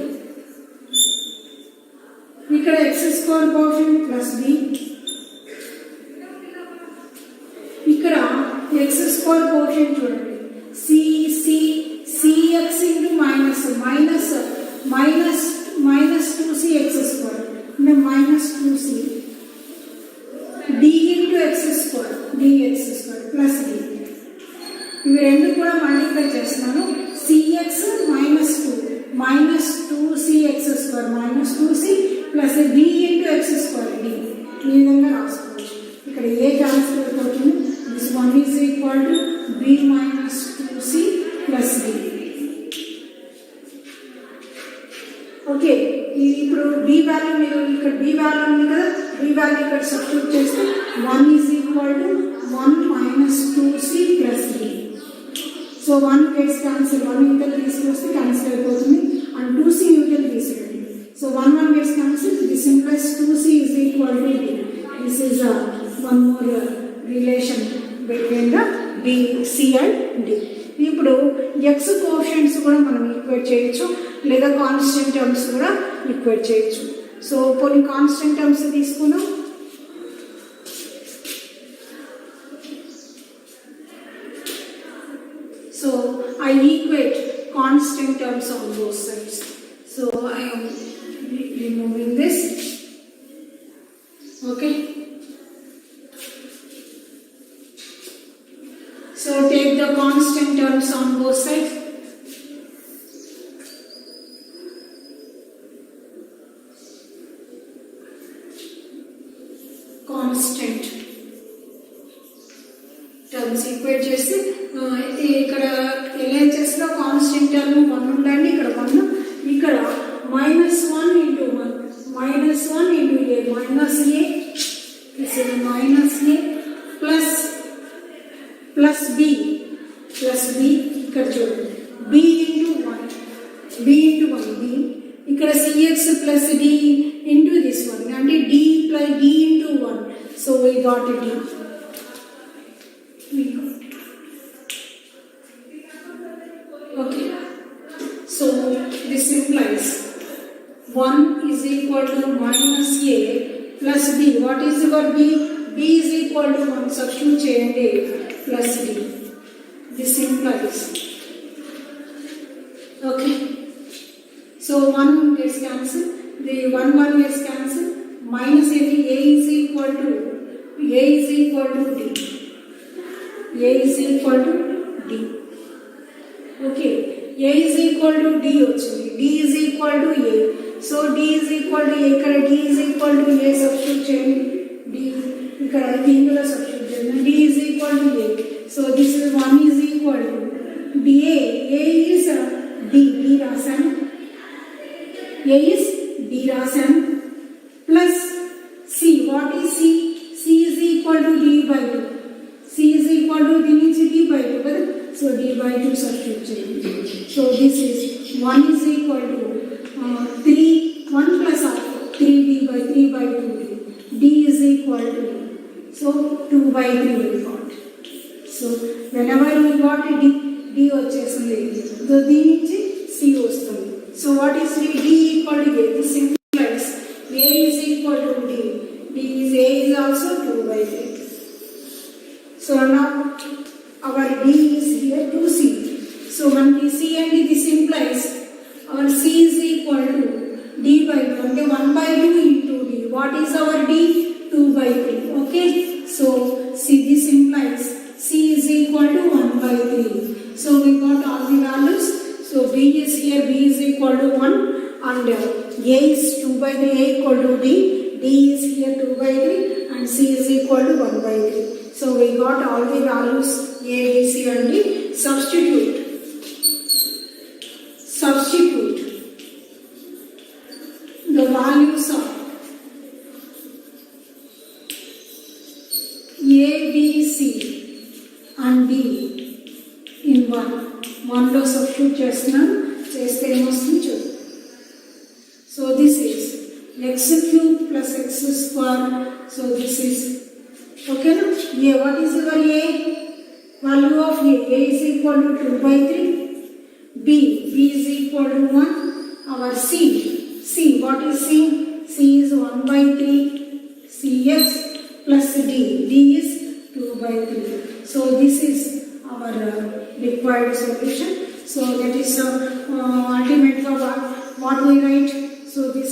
ఇక్కడ x square quotient plus b, ఇక్కడ x square quotient చూడండి, cx into minus 2c x square అంటే minus 2c, d into x square dx square plus d. ఇవి రెండు కూడా multiply చేస్తున్నాను. cx minus 2c x square minus 2c plus d into x square d. ఈ విధంగా రాసుకోవచ్చు. ఇక్కడ ఏ క్యాన్సిల్ అయిపోతుంది, this one is equal to b minus 2c plus d. Okay, ఇప్పుడు b వాల్యూ మీరు ఇక్కడ b వాల్యూ ఉంది కదా, b వాల్యూ ఇక్కడ సబ్స్టిట్యూట్ చేస్తే 1 is equal to 1 minus 2c plus d. So 1 gets cancel, 1 యూటల్ తీసుకొస్తే క్యాన్సిల్ అయిపోతుంది, అండ్ 2c యూటల్ తీసేయండి. So 1 gets cancelled, this implies 2c is equal to d. This is one more relation between the b, c and d. ఇప్పుడు x కోషెంట్స్ కూడా మనం equate చేయొచ్చు, లేదా constant terms కూడా equate చేయొచ్చు. సో కొన్ని కాన్స్టెంట్ టర్మ్స్ తీసుకున్నాం. So I equate constant terms on both sides. So I am removing this. Okay. So take the constant terms on both sides. Constant terms equate చేస్తే ఇక్కడ LHS లో constant term 1 ఉండండి, ఇక్కడ 1, ఇక్కడ -1 into 1 -1 into a minus a ఇక్కడ చూడండి b into 1 b into 1 b ఇక్కడ cx plus d into this one అంటే d plus d into 1 so we got d. Okay, so this implies 1 is equal to minus a plus b. What is your b? B is equal to 1 substitute cheyandi plus d. This implies, okay, so 1 gets cancelled, the 1 gets cancelled, minus a is equal to d. A is equal to d. Okay, a is equal to d వచ్చింది, d is equal to a, so d is equal to a, ఇక్కడ d is equal to a substitute చేయండి, d ఇక్కడ ఇందులో substitute చేయండి, d is equal to a, so this is 1 is equal to d. A is d రాసాను, a is d రాసాను plus c. What is c? C is equal to d by 2. C is equal to d by 2 కదా, so d by 2 substitute చేయండి. So this is 1 is equal to 1 plus alpha 3d by 2d. D is equal to, so 2 by 3 we got. So whenever we got d వచ్చేసింది, so దీని నుంచి c వస్తుంది. So what is d equal to a? This implies a is equal to d. A is also 2 by 3. So now our d is here 2c. So when we see and this implies our c is equal to d by 2 అంటే 1 by 2 into d. What is our d? 2 by 3. Okay, so see this implies c is equal to 1 by 3. So we got all the values. So b is here, b is equal to 1 and a is 2 by 3, a equal to d. D is here 2 by 3 and c is equal to 1 by 3. So we got all the values a, b, c and d. Substitute the values of a, b, c and d in 1 లో substitute చేస్తున్నాను, చేస్తే ఏమొస్తుంది చూడండి. So this is x cube plus x square. So this is, okay na? A, what is your a? Value of a is equal to 2 by 3. B is equal to 1. Our c, what is c? C is 1 by 3 cx plus d is 2 by 3. So this is our required solution. So that is ultimately what we write. So this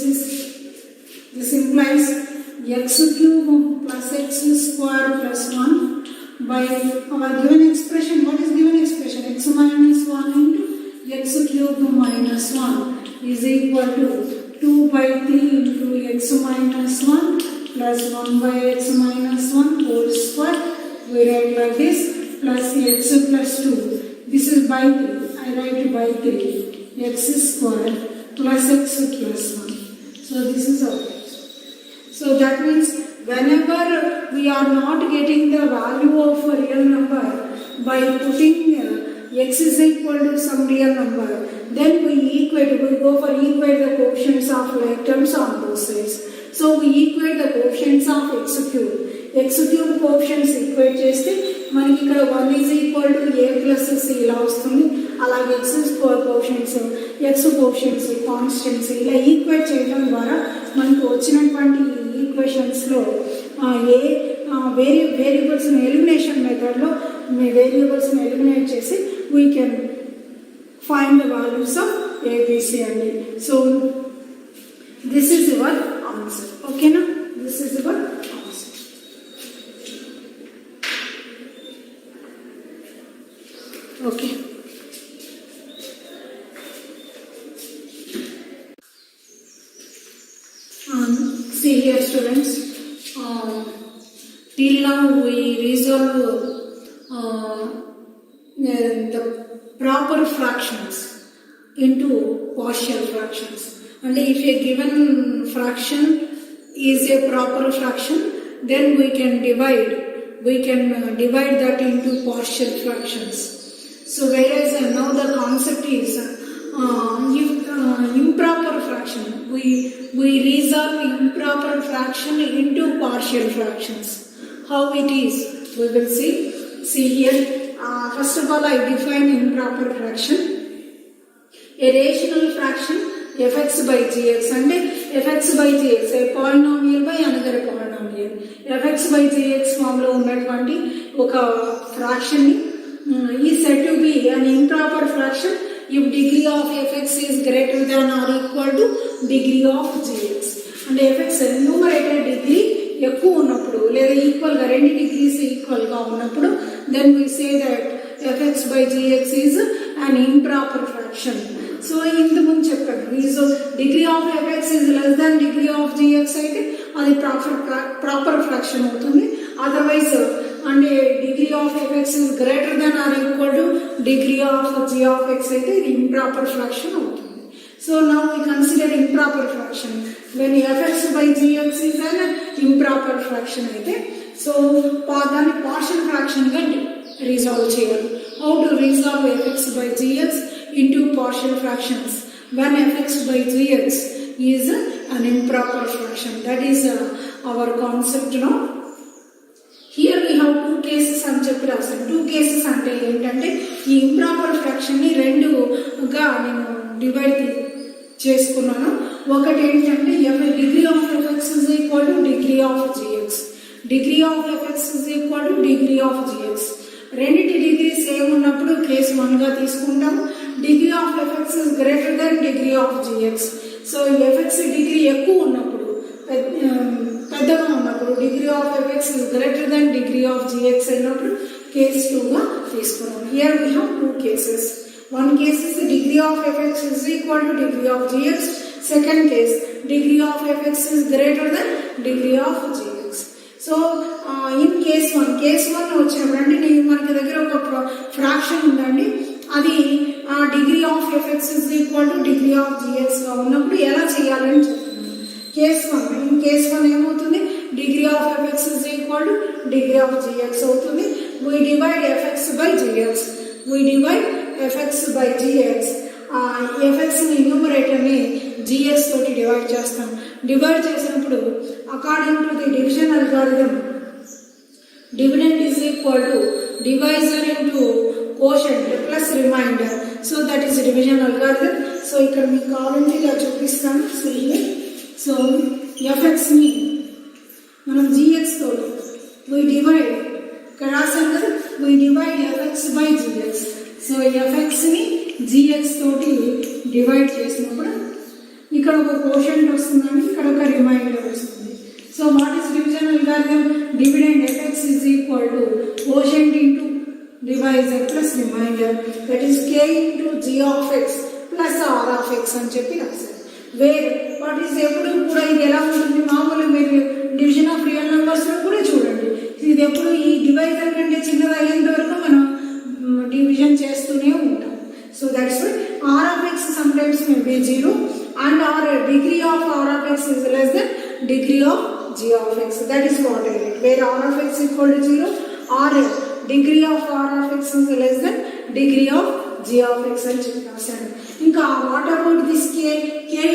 implies x cube plus x square plus 1 by our given expression. What is given expression? X minus 1 into x cube minus 1 is equal to 2 by 3 into x minus 1 plus 1 by x minus 1 whole square. We write like this, plus x plus 2. This is by 3. I write by 3. X square plus x plus 1. So this is our. So that means whenever we are not getting the value of a real number by putting x is equal to some real number, then we go for equate the coefficients of like terms on both sides. So we equate the coefficients of x cube. X cube coefficients equate చేస్తే మనకి ఇక్కడ 1 is equal to a plus c ఇలా వస్తుంది. అలాగే x coefficients, x coefficients, constants ఇలా equate చేయడం ద్వారా మనకు వచ్చినటువంటి ఈక్వేషన్స్లో వేరియబుల్స్ని ఎలిమినేషన్ మెథడ్లో వేరియబుల్స్ని ఎలిమినేట్ చేసి we can find the values of ABC అండి. So this is your answer. ఓకేనా? This is your answer. Okay, see here students, till now we resolve the proper fractions into partial fractions. And if a given fraction is a proper fraction, then we can divide that into partial fractions. So whereas now concept is improper fraction. We resolve improper fraction into partial fractions. How it is, we will see. See here, first of all I define improper fraction. A rational fraction fx by gx అంటే fx by gx a polynomial by another polynomial. fx by gx form లో ఉన్నటువంటి ఒక fraction ని is said to be an improper fraction if degree of fx is greater than or equal to degree of gx. అంటే fx numerator degree ఎక్కువ ఉన్నప్పుడు లేదా equal గా 2 degrees equal గా ఉన్నప్పుడు then we say that fx by gx is an improper fraction. So ఇంత ముందు చెప్పాను, so degree of fx is less than degree of gx అయితే అది ప్రాపర్ ఫ్రాక్షన్ అవుతుంది. అదర్వైజ్ అంటే degree of fx is greater than or equal to degree of g of x అయితే ఇది improper fraction అవుతుంది. So now we consider improper fraction when fx by gx is an improper fraction అయితే so దాన్ని partial fraction గా resolve చేయాలి. How to resolve fx by gx into partial fractions when fx by gx is an improper fraction. That is our concept now. Here we have two cases అని చెప్పి రాస్తాను. 2 cases అంటే ఏంటంటే ఈ improper fraction ని రెండుగా నేను డివైడ్ చేసుకున్నాను. ఒకటి ఏంటంటే degree of fx is equal to degree of gx. Degree of fx is equal to degree of gx. రెండింటి డిగ్రీ సేమ్ ఉన్నప్పుడు కేసు 1 గా తీసుకుంటాము. Degree of fx is greater than degree of gx. So fx degree ఎక్కువ ఉన్నప్పుడు పెద్దగా ఉన్నప్పుడు degree of fx is greater than degree of gx అయినప్పుడు case 2 గా తీసుకున్నాం. Here we have 2 cases. One case is the degree of fx is equal to degree of gx. Second case, degree of fx is greater than degree of gx. So in case 1 వచ్చినప్పుడు అంటే మనకి దగ్గర ఒక fraction ఉందండి, అది degree of fx is equal to degree of gx గా ఉన్నప్పుడు ఎలా చేయాలని చెప్తున్నాను. కేస్ 1 ఏమవుతుంది, degree of fx is equal to degree of gx అవుతుంది. we divide fx by gx. fx by gx, fx ని న్యూమరేటర్ ని gx తోటి డివైడ్ చేస్తాం. డివైడ్ చేసినప్పుడు according to the division algorithm dividend is equal to divisor into quotient plus remainder. So that is division algorithm. So ఇక్కడ మీకు కావాలంటే ఇలా చూపిస్తాను. సో fx ని మనం gx తోటి we divide, ఇక్కడ రాసాం కదా, we divide fx by gx. So fx ని gx తోటి డివైడ్ చేసినప్పుడు ఇక్కడ ఒక కోషెంట్ వస్తుందండి, ఇక్కడ ఒక రిమైండర్ వస్తుంది. So what is division algorithm? Dividend fx is equal to quotient into divisor plus remainder, that is k into g of x plus r of x అని చెప్పి రాశారు. వేరే వాట్ ఈస్ ఎప్పుడు కూడా ఇది ఎలా ఉంటుంది, మామూలు మీరు డివిజన్ ఆఫ్ రియల్ నెంబర్స్ లో కూడా చూడండి, ఇది ఎప్పుడు ఈ డివైజర్ కంటే చిన్నది అయ్యేంత వరకు మనం డివిజన్ చేస్తూనే ఉంటాం. So that's why r of x sometimes may be 0 and our degree of r of x is less than degree of g of x. That is what I meant. Where r of x equal to 0 or degree of r of x is less than degree of g of x అని చెప్పి రాశాను. ఇంకా what about this k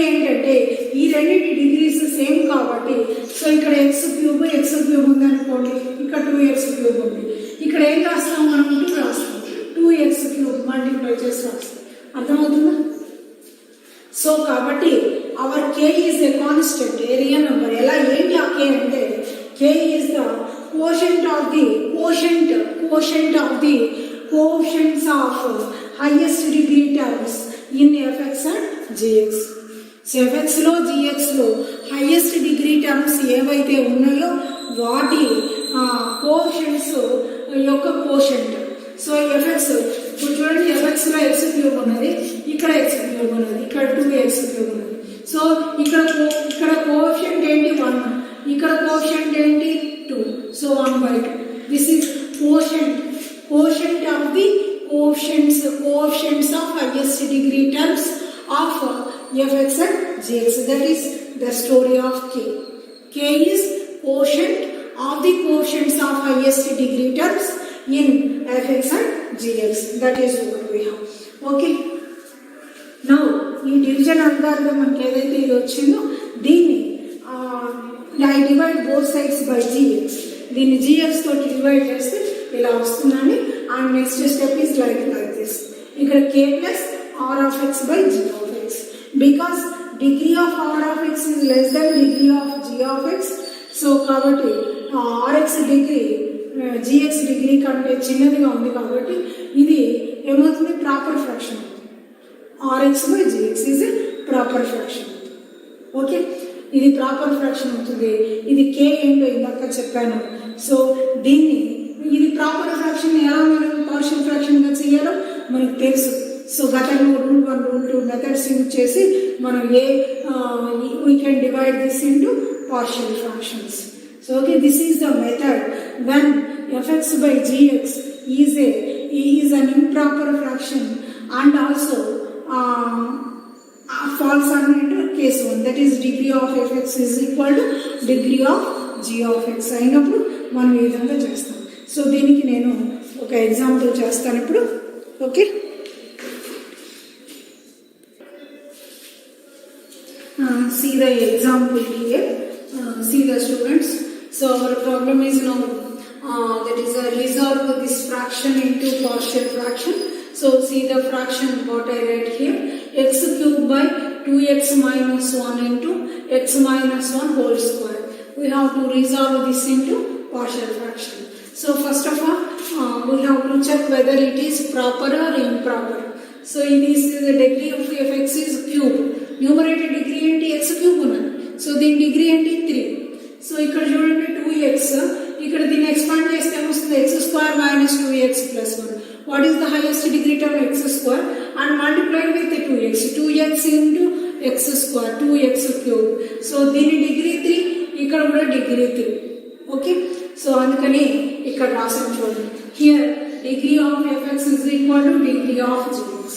ఏంటంటే ఈ రెండింటి degrees same కాబట్టి, so ఇక్కడ x cube ఉంది అనుకోండి, ఇక్కడ 2x³ ఉంది. ఇక్కడ ఏం రాస్తాం మనం, 2 రాస్తాం. 2x³ మల్టిప్లై చేసి రాస్తాం. అర్థమవుతుందా? సో కాబట్టి our k is a constant area number. ఎలా ఏంటి ఆ k అంటే k is the quotient of the quotients of highest degree terms in fx and gx. So fx లో gx లో హైయెస్ట్ డిగ్రీ టర్మ్స్ ఏవైతే ఉన్నాయో వాటి కోషెంట్స్ యొక్క కోషెంట్. సో fx ఇప్పుడు చూడండి, fx లో x³ ఉన్నది, ఇక్కడ x³ ఉన్నది, ఇక్కడ 2x³ ఉన్నది. సో ఇక్కడ కోషెంట్ ఏంటి 1, ఇక్కడ కోషెంట్ ఏంటి 2. So 1/2. This is quotient of the coefficients of highest degree terms of fx and gx. That is the story of k. K is quotient of the coefficients of highest degree terms in fx and gx. That is what we have. Okay. Algorithm మనకి ఏదైతే ఇది వచ్చిందో దీన్ని I divide both sides by gx. దీన్ని gx తోటి divide చేస్తే ఇలా వస్తుందండి. And next step is like this. ఇక్కడ k plus r of x by g of x. Because degree of r of x is less than degree of g of x. So కాబట్టి r x degree gx degree కంటే చిన్నదిగా ఉంది కాబట్టి ఇది ఏమవుతుంది, proper fraction అవుతుంది. R x by gx is a proper fraction. Okay, ఇది proper fraction అవుతుంది. ఇది k ఏంటో ఇందాక చెప్పాను. సో దీన్ని ఇది ప్రాపర్ ఫ్రాక్షన్ ఎలా మనం పార్షియల్ ఫ్రాక్షన్గా చేయాలో మనకు తెలుసు. సో గతంలో రూల్ 1 రూల్ 2 మెథడ్స్ యూజ్ చేసి మనం we can divide this into partial fractions. So okay, this is the method when fx by gx is an improper fraction and also falls under case 1, that is degree of fx is equal to degree of g of x అయినప్పుడు మనం ఈ విధంగా చేస్తాం. So దీనికి నేను ఒక example చేస్తాను ఇప్పుడు. Okay, see the example here. See the students. So our problem is now that is resolve this fraction into partial fraction. So see the fraction what I write here, x cube by 2x minus 1 into x minus 1 whole square. We have to resolve this into partial fraction. So first of all we have to check whether it is proper or improper. So in this the degree of fx is cube. Numerator degree ఏంటి x cube ఉన్నది. So దీని degree ఏంటి 3. So ఇక్కడ చూడండి 2x, ఇక్కడ దీన్ని expand చేస్తే ఏమొస్తుంది, x square minus 2x plus 1. What is the highest degree term? X square and multiplied with 2x. 2x into x square, 2x cube. So దీని డిగ్రీ 3, ఇక్కడ కూడా డిగ్రీ 3. ఓకే, సో అందుకని ఇక్కడ రాసాం చూడండి. Here degree of fx is equal to degree of gx.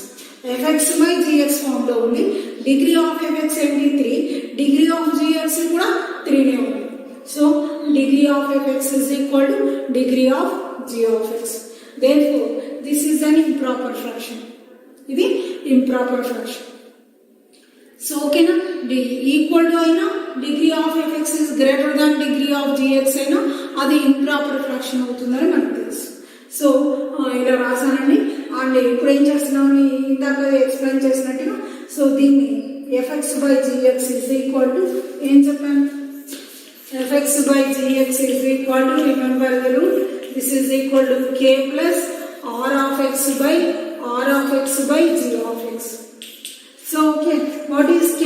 fx by gx form లో ఉంది. Degree of fx ఏంటి 3, డిగ్రీ ఆఫ్ gx కూడా 3 నే ఉంది. So degree of fx is equal to degree of g of x. Therefore this is an improper fraction. ఇది improper fraction. So ఓకేనా, equal to అయినా degree of fx is greater than degree of gx అయినా అది improper fraction అవుతుందని మనకు తెలుసు. So ఇలా రాసానండి. And ఇప్పుడు ఏం చేస్తున్నాం, ఇందాక ఎక్స్ప్లెయిన్ చేసినట్టుగా సో దీన్ని fx by gx is equal to ఏం చెప్పాను, fx by gx is equal to, remember the rule, this is equal to k plus r of x by g of x. So okay, what is k?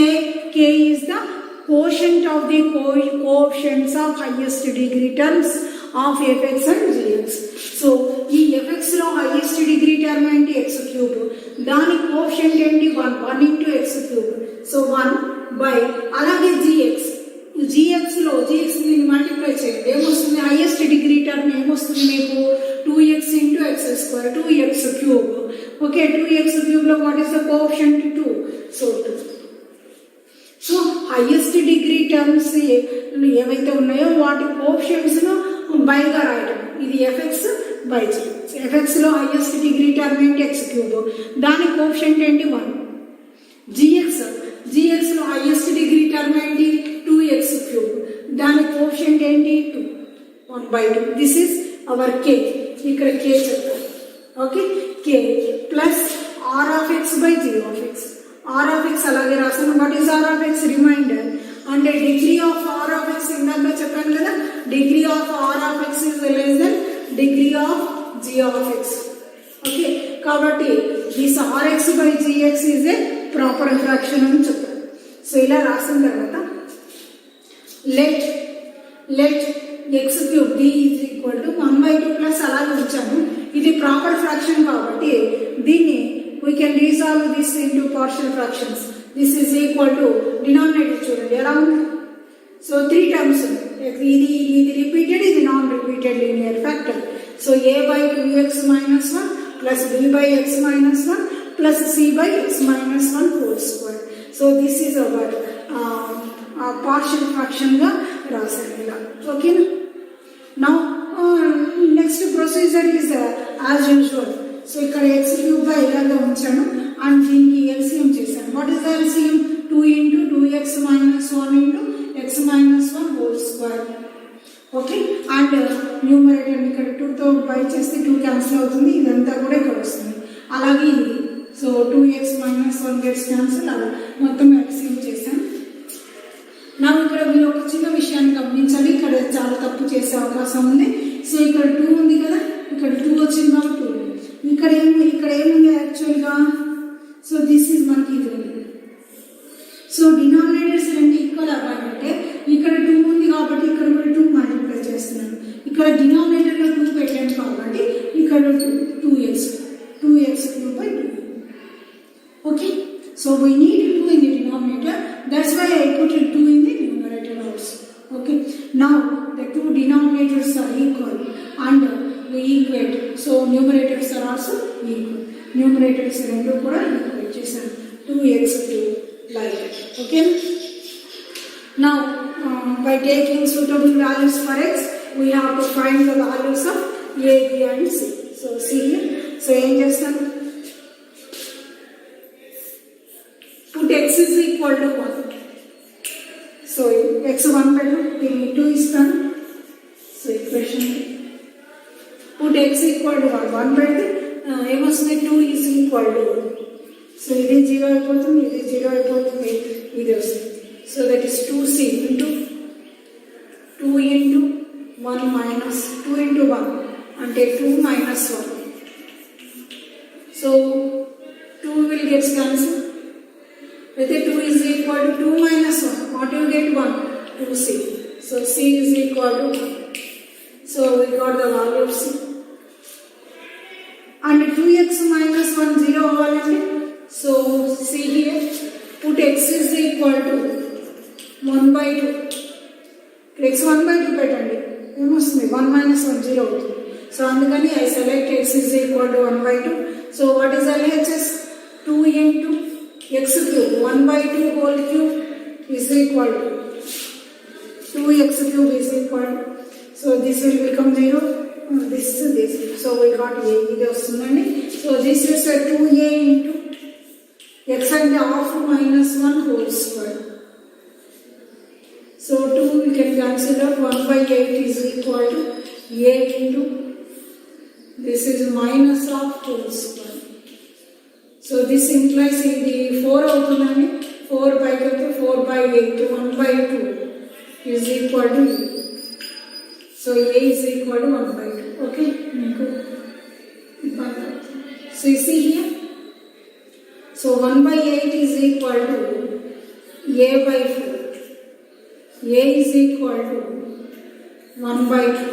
K is the quotient of the coefficients of highest degree terms of fx and gx. So ఈ fx లో highest degree term ఏంటి x cube, దాని coefficient ఏంటి 1 into x cube. So 1 by అలాగే gx లో gx ని multiply చేయండి ఏమొస్తుంది, హైయెస్ట్ డిగ్రీ టర్మ్ ఏమొస్తుంది మీకు 2x into x square, 2x cube. Okay, 2x cube లో what is the coefficient 2. So 2. So highest degree terms ఏవైతే ఉన్నాయో వాటి కోఎఫిషియంట్స్ ను బైగా రాయడం. ఇది fx by gx. fx లో హైయెస్ట్ డిగ్రీ టర్మ్ ఏంటి x క్యూబ్, దాని కోఎఫిషియంట్ ఏంటి 1. gx లో హైయెస్ట్ డిగ్రీ టర్మ్ ఏంటి 2x క్యూబ్, దాని కోఎఫిషియంట్ ఏంటి 2, 1/2. This is our k. ఇక్కడ k చెప్పారు. Okay, k plus r of x by g of x. r of x అలాగే రాసాను. What is r of x? Remainder. అంటే degree of r of x ఇందాక చెప్పాను కదా, degree of r of x is less than degree of g of x. Okay, కాబట్టి this rx by gx is a proper fraction అని చెప్పారు. సో ఇలా రాసిన తర్వాత లెట్ x cube d is equal to 1/2 plus అలాగే ఉంచాము. ఇది ప్రాపర్ ఫ్రాక్షన్ కాబట్టి దీన్ని we can resolve this into partial fractions. This is equal to denominator చూడండి ఎలా ఉంది. సో 3 టర్మ్స్, ఇది రిపీటెడ్, ఇది non repeated linear factor. So a by 2x minus 1 plus b by x minus 1 plus c by x minus 1 whole square. So this is our partial fraction గా రాసాను ఇలా. ఓకేనా, now next procedure is as usual. So ఇక్కడ x cube గా ఇలాగా ఉంచాను and దీనికి LCM చేశాను. What is the LCM? 2 2తో బై చేస్తే 2 క్యాన్సిల్ అవుతుంది, ఇదంతా కూడా ఇక్కడ వస్తుంది. అలాగే ఇది సో 2x - 1 గెట్స్ క్యాన్సిల్. అలా మొత్తం ఎక్స్చేంజ్ చేశాను. నా ఇక్కడ మీరు ఒక చిన్న విషయాన్ని గమనించాలి, ఇక్కడ చాలా తప్పు చేసే అవకాశం ఉంది. సో ఇక్కడ 2 ఉంది కదా, ఇక్కడ 2 వచ్చింది కాబట్టి 2. ఇక్కడ ఏముంది యాక్చువల్గా, సో దిస్ ఈజ్ మనకి ఇది ఉంది. సో డినామినేటర్స్ రెండు ఈక్వల్ అవ్వాలంటే ఇక్కడ 2 ఉంది కాబట్టి ఇక్కడ కూడా 2 మల్టిప్లై చేస్తున్నాను. ఇక్కడ డినామినేటర్లో 2 పెట్టాను కాబట్టి ఇక్కడ 2x 2 okay. So we need 2 in the denominator, that's why I put 2 in the numerator also. Okay, now the two denominators are equal and we equate, so numerators are also equal. Numerators rendu kuda equate chesaru 2x to like that. Okay, now by taking suitable values for x we have to find the values of a, b and c. So see here, so em chestanu, put x is equal to 1. So x 1 పెట్టు, దీన్ని 2 ఇస్తాను. So equation put x equal to 1 పెడితే ఏమొస్తుంది, 2 is equal to 1. So ఇది 0 అయిపోతుంది, ఇది 0 అయిపోతుంది, ఇది వస్తుంది. So that is 2c into 2 into 1 minus 2 into 1 అంటే 2 minus 1. So 2 will get cancelled. Whether 2 is equal to 2 minus 1, what you get 1? 2c. So c is equal to 1. So we got the value of c. And 2x minus 1 0 అవ్వాలంటే, so see here, put x is equal to 1/2. x 1/2 పెట్టండి, ఏమొస్తుంది 1 minus 1 0 అవుతుంది. So అందుకని I select x is equal to 1/2. So what is LHS? 2 into x cube 1/2 whole cube is equal to 2x cube is equal to, so this will become 0, this. So we got a, ఇది వస్తుందండి. So this is a 2a into x and half minus 1 whole square. So 2 we can consider 1/8 is equal to a into this is minus of whole square. So this implies ఇది 4 అవుతుందండి. 4 by 4/8 1/2 is equal to a. So a is equal to 1/2. Okay, so you see here, so 1/8 is equal to a by 4. A is equal to 1/2.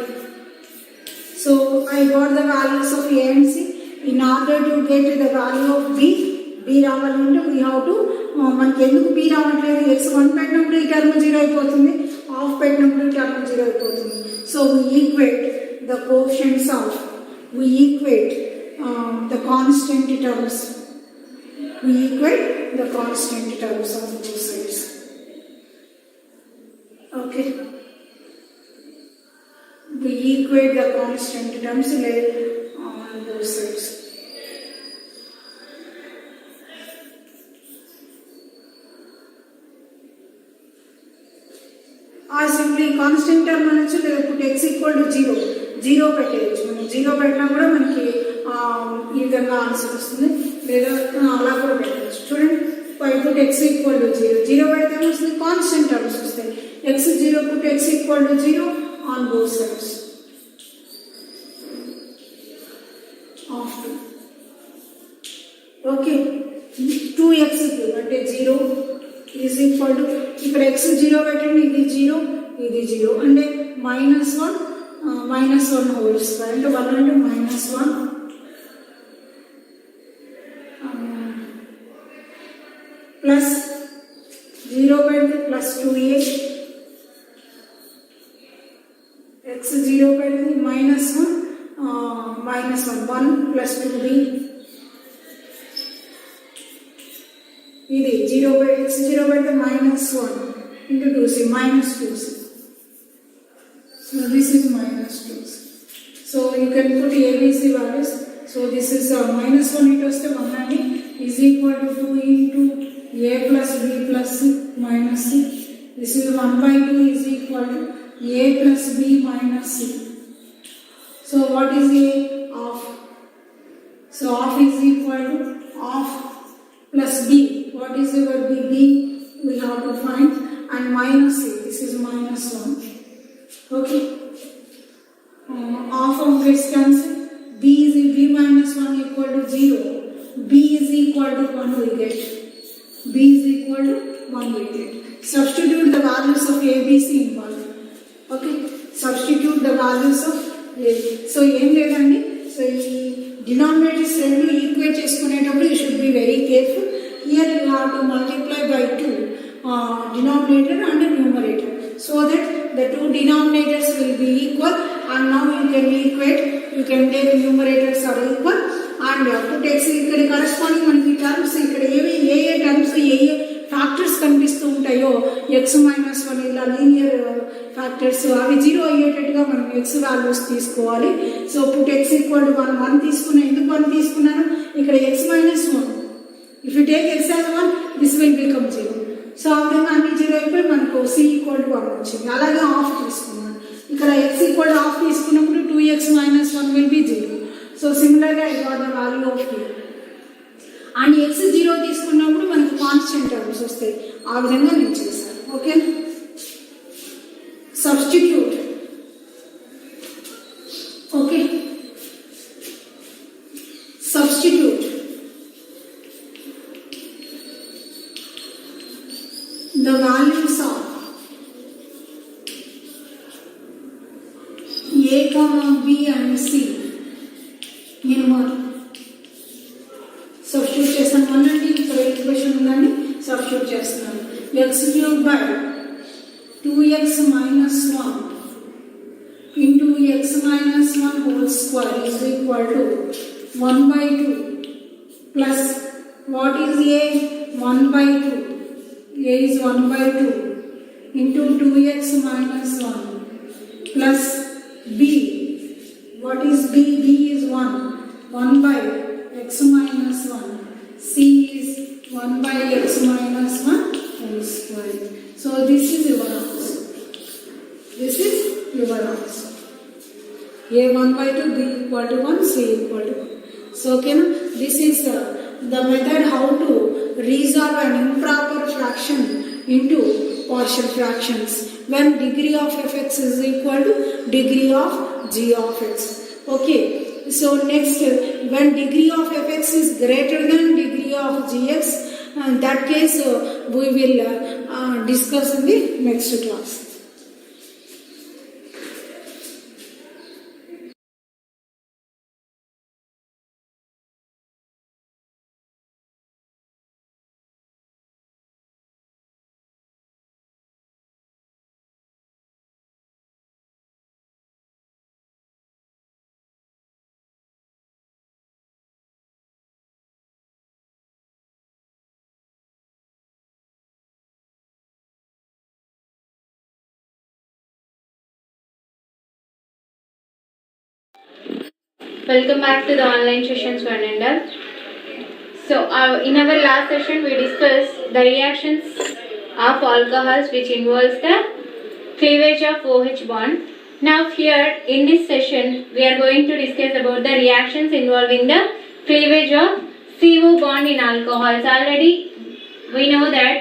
So I got the values of a and c. In order to get the value of b రావాలంటే we have to, మనకి ఎందుకు b రావట్లేదు, x 1 పెట్టినప్పుడు ఈ term 0 అయిపోతుంది, half పెట్టినప్పుడు ఈ term 0 అయిపోతుంది. So we equate the coefficients of, we equate the constant terms. We equate the constant terms on both sides. Okay, we equate the constant terms on both sides. Or simply constant term అనొచ్చు, లేదా put x equal to 0 పెట్టేయచ్చు. మనం 0 పెట్టినా కూడా మనకి ఈ విధంగా answer వస్తుంది, లేదా అలా కూడా పెట్టచ్చు. చూడండి, put x equal to 0 పెడితే ఏమొస్తుంది, కాన్స్టెంట్ టర్మ్స్ వస్తాయి. x 0 put x equal to 0 on both sides of 2. Okay, 2x cube అంటే 0 is equal to, ఇక్కడ x 0 పెట్టండి, ఇది 0 ఇది 0 అంటే -1 హోల్ స్క్వేర్ అంటే 1 అంటే -1 ప్లస్ 0 పెడితే ప్లస్ 2a, x 0 పెడితే -1 1 ప్లస్ 2b, ఇది 0 by x 0 పెడితే -1 into 2c -2c. So this is -2c. So you can put ABC values. So this is -1 into 1 and is equal to 2 into a plus b plus c minus c. This is 1/2 is equal to a plus b minus c. So So what is A? Half. So half is equal to half plus B. What is your B? B we have to find, and minus A. This is minus 1. Okay. Half of gets cancelled. B is B minus 1 equal to 0. B is equal to 1 we get. B is equal to 1 we get. Substitute the values of A, B, C involved. Okay. Substitute the values of A. So ఏం లేదండి. So ఈ denominators రెండు equate చేసుకునేటప్పుడు you should be very careful. Here you have to multiply by 2 denominator and numerator, so that the two denominators will be equal, and now you can equate, you can take numerators are equal and you have to take ఇక్కడ corresponding మనకి terms ఇక్కడ ఏ terms ఏ factors కనిపిస్తూ ఉంటాయో x-1 ఇలా linear factors అవి 0 అయ్యేటట్టుగా మనం x values తీసుకోవాలి. So put x equal to 1 తీసుకున్నాను. ఎందుకు 1 తీసుకున్నాను? ఇక్కడ x-1, if you take x as 1 this will become 0. So ఆ విధంగా అన్ని 0 అయిపోయి మనకు c ఈక్వల్ టు 1 వచ్చింది. అలాగే హాఫ్ తీసుకున్నాను. ఇక్కడ x ఈక్వల్ టు హాఫ్ తీసుకున్నప్పుడు 2x minus 1 will be 0. So సిమిలర్గా I got the value of a. And x 0 తీసుకున్నప్పుడు మనకు కాన్స్టెంట్ టర్మ్స్ వస్తాయి. ఆ విధంగా నేను చేశాను. Okay. Substitute. Okay. Substitute the values of A, B and C in 1. Substitute చేస్తాను. అనండి ఇక్కడ ఈక్వేషన్ ఉందండి, సబ్స్టిట్యూట్ చేస్తున్నాను. x cube by 2x minus 1 into x minus 1 whole square is equal to 1 by 2 plus what is A? 1 by 2. A is 1 by 2 into 2x minus 1 plus B. What is B? B is 1. 1 by x minus 1. C is 1 by x minus 1 whole square. So this is your answer. This is your answer. A 1 by 2, B equal to 1, C equal to 1. So okay, now this is the method how to resolve an improper fraction into partial fractions when degree of fx is equal to degree of g of x. Okay, so next, when degree of fx is greater than degree of gx, in that case we will discuss in the next class. Welcome back to the online sessions for Ananda. So in our last session we discussed the reactions of alcohols which involves the cleavage of OH bond. Now here in this session we are going to discuss about the reactions involving the cleavage of CO bond in alcohols. Already we know that.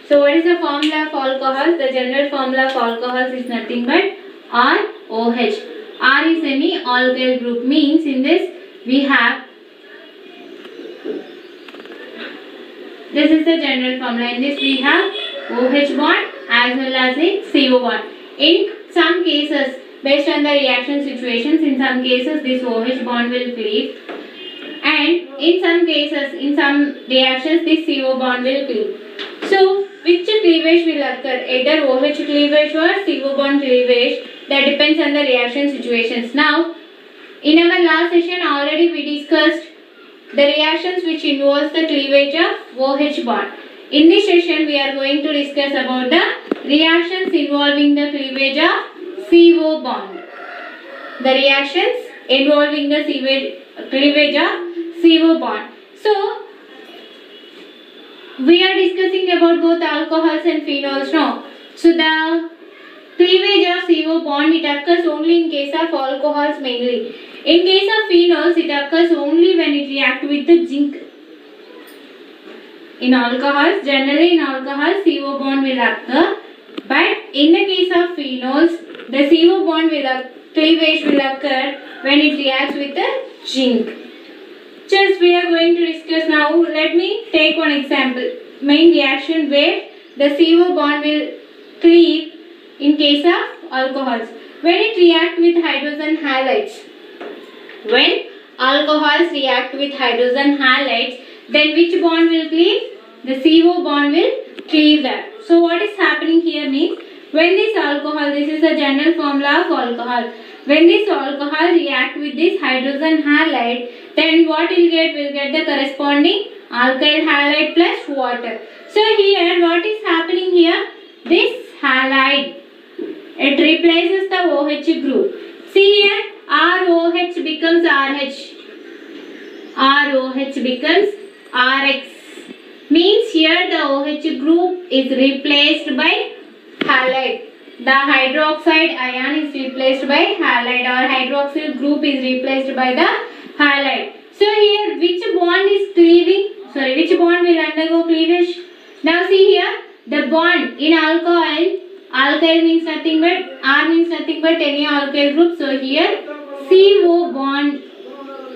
So what is the formula of alcohols? The general formula of alcohols is nothing but ROH. R is any alkyl group, means in this we have, this is the general formula, in this we have OH bond as well as a CO bond. In some cases, based on the reaction situations, in some cases this OH bond will cleave, and in some cases, in some reactions this CO bond will cleave. So which cleavage will occur? Either OH cleavage or CO bond cleavage. That depends on the reaction situations. Now, in our last session already we discussed the reactions which involves the cleavage of OH bond. In this session we are going to discuss about the reactions involving the cleavage of CO bond. The reactions involving the cleavage of CO bond. So, we are discussing about both alcohols and phenols now. So, the cleavage of CO bond, it occurs only in case of alcohols mainly. In case of phenols, it occurs only when it reacts with the zinc. In alcohols, generally in alcohols, CO bond will occur, but in the case of phenols, the CO bond cleavage will occur when it reacts with the zinc. Just we are going to discuss now. Let me take one example. Main reaction where the CO bond will cleave in case of alcohols. When it reacts with hydrogen halides. When alcohols react with hydrogen halides, then which bond will cleave? The CO bond will cleave that. So what is happening here means, when this alcohol, this is the general formula of alcohol. When this alcohol react with this hydrogen halide, then what will get? Will get the corresponding alkyl halide plus water. So here what is happening here? This halide, it replaces the OH group. See here, ROH becomes RH. ROH becomes RX. Means here the OH group is replaced by halide. The hydroxide ion is replaced by halide, or hydroxyl group is replaced by the halide. So here which bond is cleaving? Which bond will undergo cleavage? Now see here, the bond in alcohol, alkyl means nothing but, R means nothing but any alkyl group. So here CO bond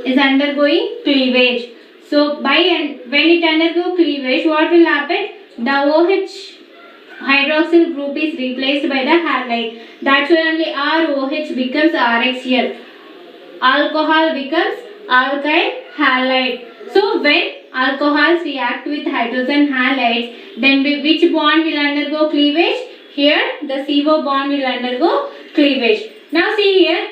is undergoing cleavage. So when it undergo cleavage, what will happen? The OH hydroxyl group is replaced by the halide. That's why only ROH becomes RX here. Alcohol becomes alkyl halide. So when alcohols react with hydrogen halides, then which bond will undergo cleavage? Here the CO bond will undergo cleavage. Now see here,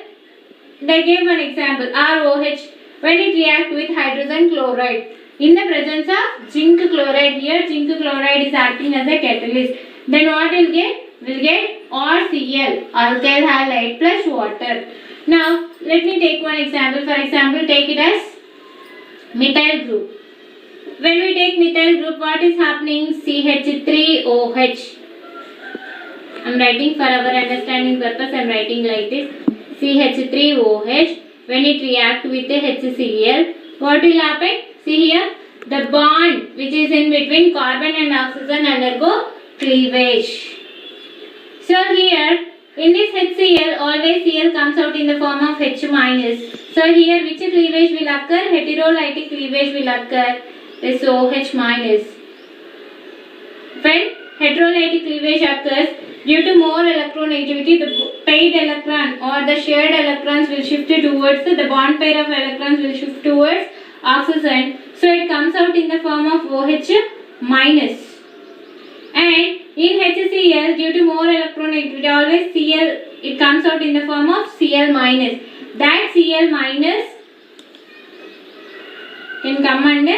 they gave one example, ROH, when it reacts with hydrogen chloride in the presence of zinc chloride. Here zinc chloride is acting as a catalyst. Then what will get? Will get RCl, alkyl halide plus water. Now let me take one example. For example, take it as methyl group. When we take methyl group, what is happening? CH3OH. I am writing for our understanding purpose. I am writing like this. CH3OH. When it reacts with the HCl, what will happen? See here, the bond which is in between carbon and oxygen undergo cleavage. So here, in this HCl, always Cl comes out in the form of H minus. So here, which cleavage will occur? Heterolytic cleavage will occur. This OH minus. When heterolytic cleavage occurs, due to more electronegativity, the paired electron or the shared electrons will shift towards the bond pair of electrons will shift towards oxygen. So it comes out in the form of OH minus. And in HCl, due to more electronegativity, always Cl, it comes out in the form of Cl minus. That Cl minus can come and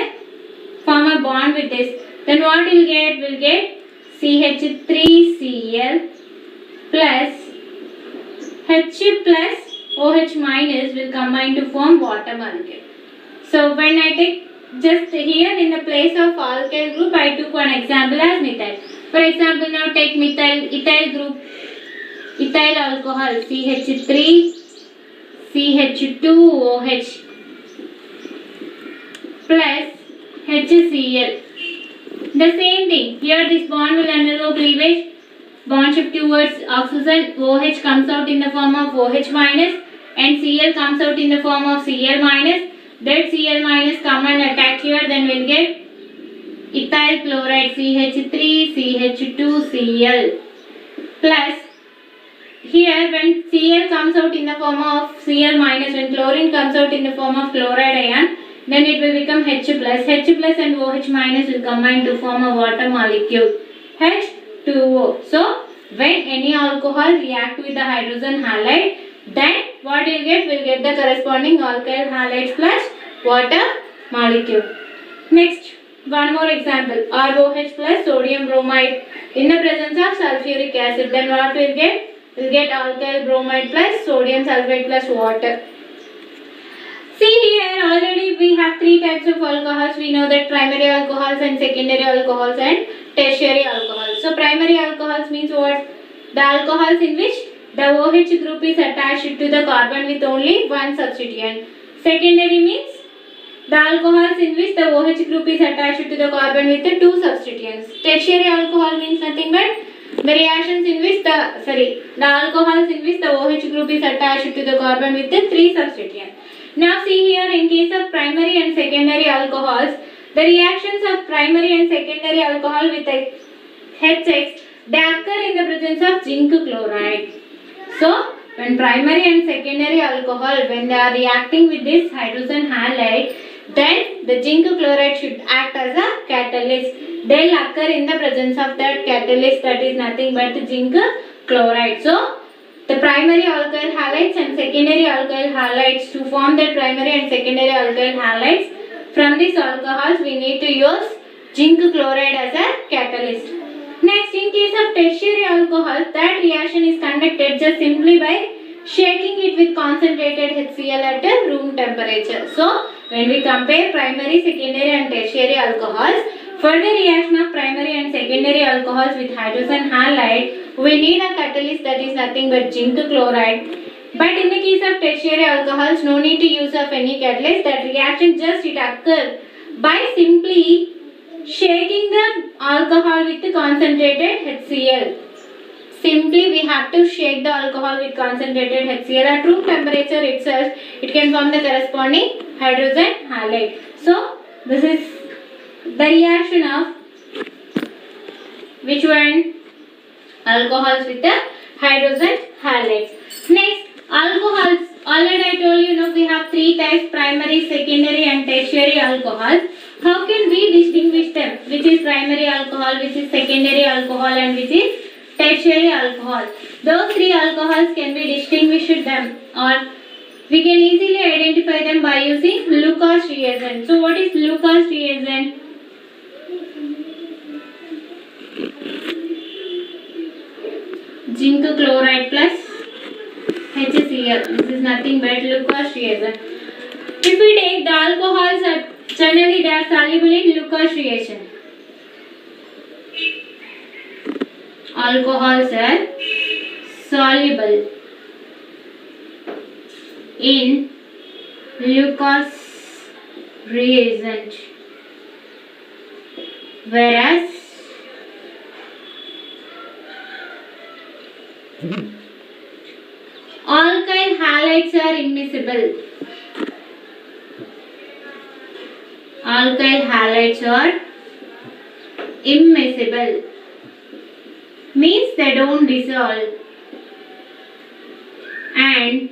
form a bond with this. Then what will get? Will get CH3Cl plus H plus OH minus will combine to form water molecule. So when I take just here in the place of alkyl group, I took one example as methyl. For example, now take ethyl group, ethyl alcohol, CH3, CH2OH plus HCl. The same thing, here this bond will undergo cleavage, bond shift towards oxygen, OH comes out in the form of OH minus and Cl comes out in the form of Cl minus. That Cl minus come and attack here, then we'll get ethyl chloride CH3, CH2Cl plus here when Cl comes out in the form of Cl minus, when chlorine comes out in the form of chloride ion, then it will become H plus. H plus and OH minus will combine to form a water molecule H2O. So when any alcohol react with the hydrogen halide, then what you get? Will get the corresponding alkyl halide plus water molecule. Next, one more example, ROH plus sodium bromide in the presence of sulfuric acid. Then what will get? Will get alkyl bromide plus sodium sulfate plus water. See here, already we have three types of alcohols. We know that primary alcohols and secondary alcohols and tertiary alcohols. So primary alcohols means what? the alcohols in which the OH group is attached to the carbon with only one substituent. Secondary means the alcohols in which the OH group is attached to the carbon with the two substituents. Tertiary alcohol means nothing but the reactions in which the alcohols in which the OH group is attached to the carbon with the three substituents. Now see here, in case of primary and secondary alcohols, the reactions of primary and secondary alcohol with the H6, they occur in the presence of zinc chloride. So when primary and secondary alcohol, when they are reacting with this hydrogen halide, then the zinc chloride should act as a catalyst. They will occur in the presence of that catalyst, that is nothing but the zinc chloride. So the primary alkyl halides and secondary alkyl halides, to form the primary and secondary alkyl halides, from these alcohols we need to use zinc chloride as a catalyst. Next, in case of tertiary alcohol, that reaction is conducted just simply by shaking it with concentrated HCl at a room temperature. So when we compare primary, secondary and tertiary alcohols, for the reaction of primary and secondary alcohols with hydrogen halide, we need a catalyst, that is nothing but zinc chloride. But in the case of tertiary alcohols, no need to use of any catalyst. That reaction just it occurs by simply shaking the alcohol with the concentrated HCl. Simply we have to shake the alcohol with concentrated HCl at room temperature itself. It can form the corresponding hydrogen halide. So this is the reaction of which one? Alcohols with the hydrogen halides. Next, alcohols. Already I told you, we have three types: primary, secondary and tertiary alcohols. How can we distinguish them? Which is primary alcohol, which is secondary alcohol and which is tertiary alcohol? Those three alcohols can be distinguished them, or we can easily identify them by using Lucas reagent. So what is Lucas reagent? Zinc chloride plus HCl. This is nothing but Lucas reagent. If we take the alcohols, generally they are soluble in Lucas reagent. Alcohols are soluble in Lucas reagent, whereas alkyl halides are immiscible. Alkyl halides are immiscible, means they don't dissolve and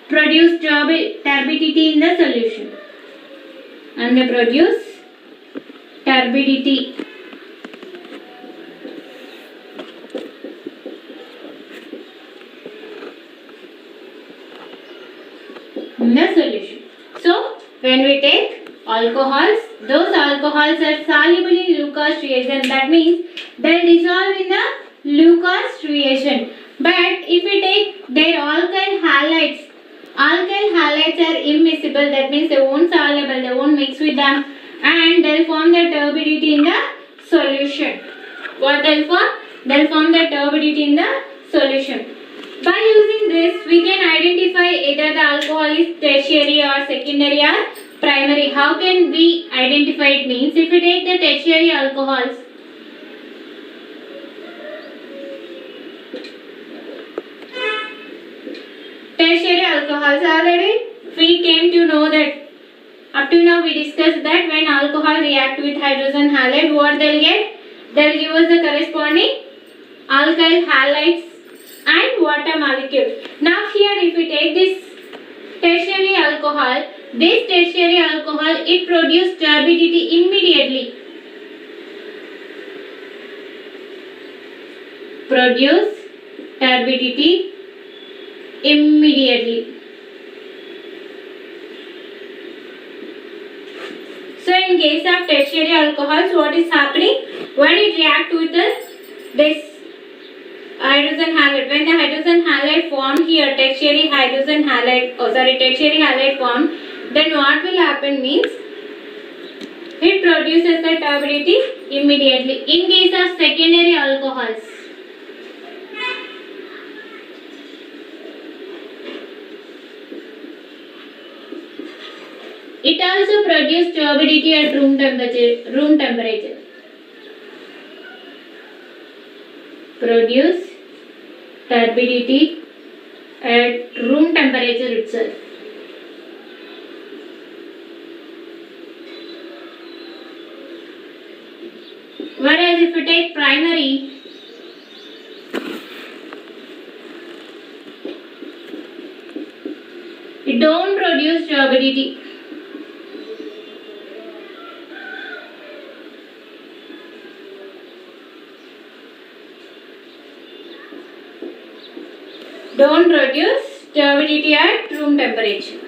produce turbidity in the solution, and they produce turbidity. In the solution. So when we take alcohols, those alcohols are soluble in Lucas reagent. That means they dissolve in the Lucas reagent. But if we take their alkyl halides are immiscible. That means they won't soluble, they won't mix with them, and they'll form the turbidity in the solution. What they'll form? They'll form the turbidity in the solution. By using this, we can identify either the alcohol is tertiary or secondary or primary. How can we identify it? Means if we take the tertiary alcohols, already we came to know that up to now we discussed that when alcohol react with hydrogen halide, what they'll get? They'll give us the corresponding alkyl halides and water molecule. Now here if we take this tertiary alcohol, it produces turbidity immediately. Produce turbidity immediately. So in case of tertiary alcohols, what is happening? When it reacts with this hydrogen halide, when the hydrogen halide formed here, tertiary halide formed, then what will happen means it produces the turbidity immediately. In case of secondary alcohols, it also produces turbidity at room temperature. Produce turbidity at room temperature itself. Whereas if you take primary, it don't produce turbidity. Don't produce turbidity at room temperature.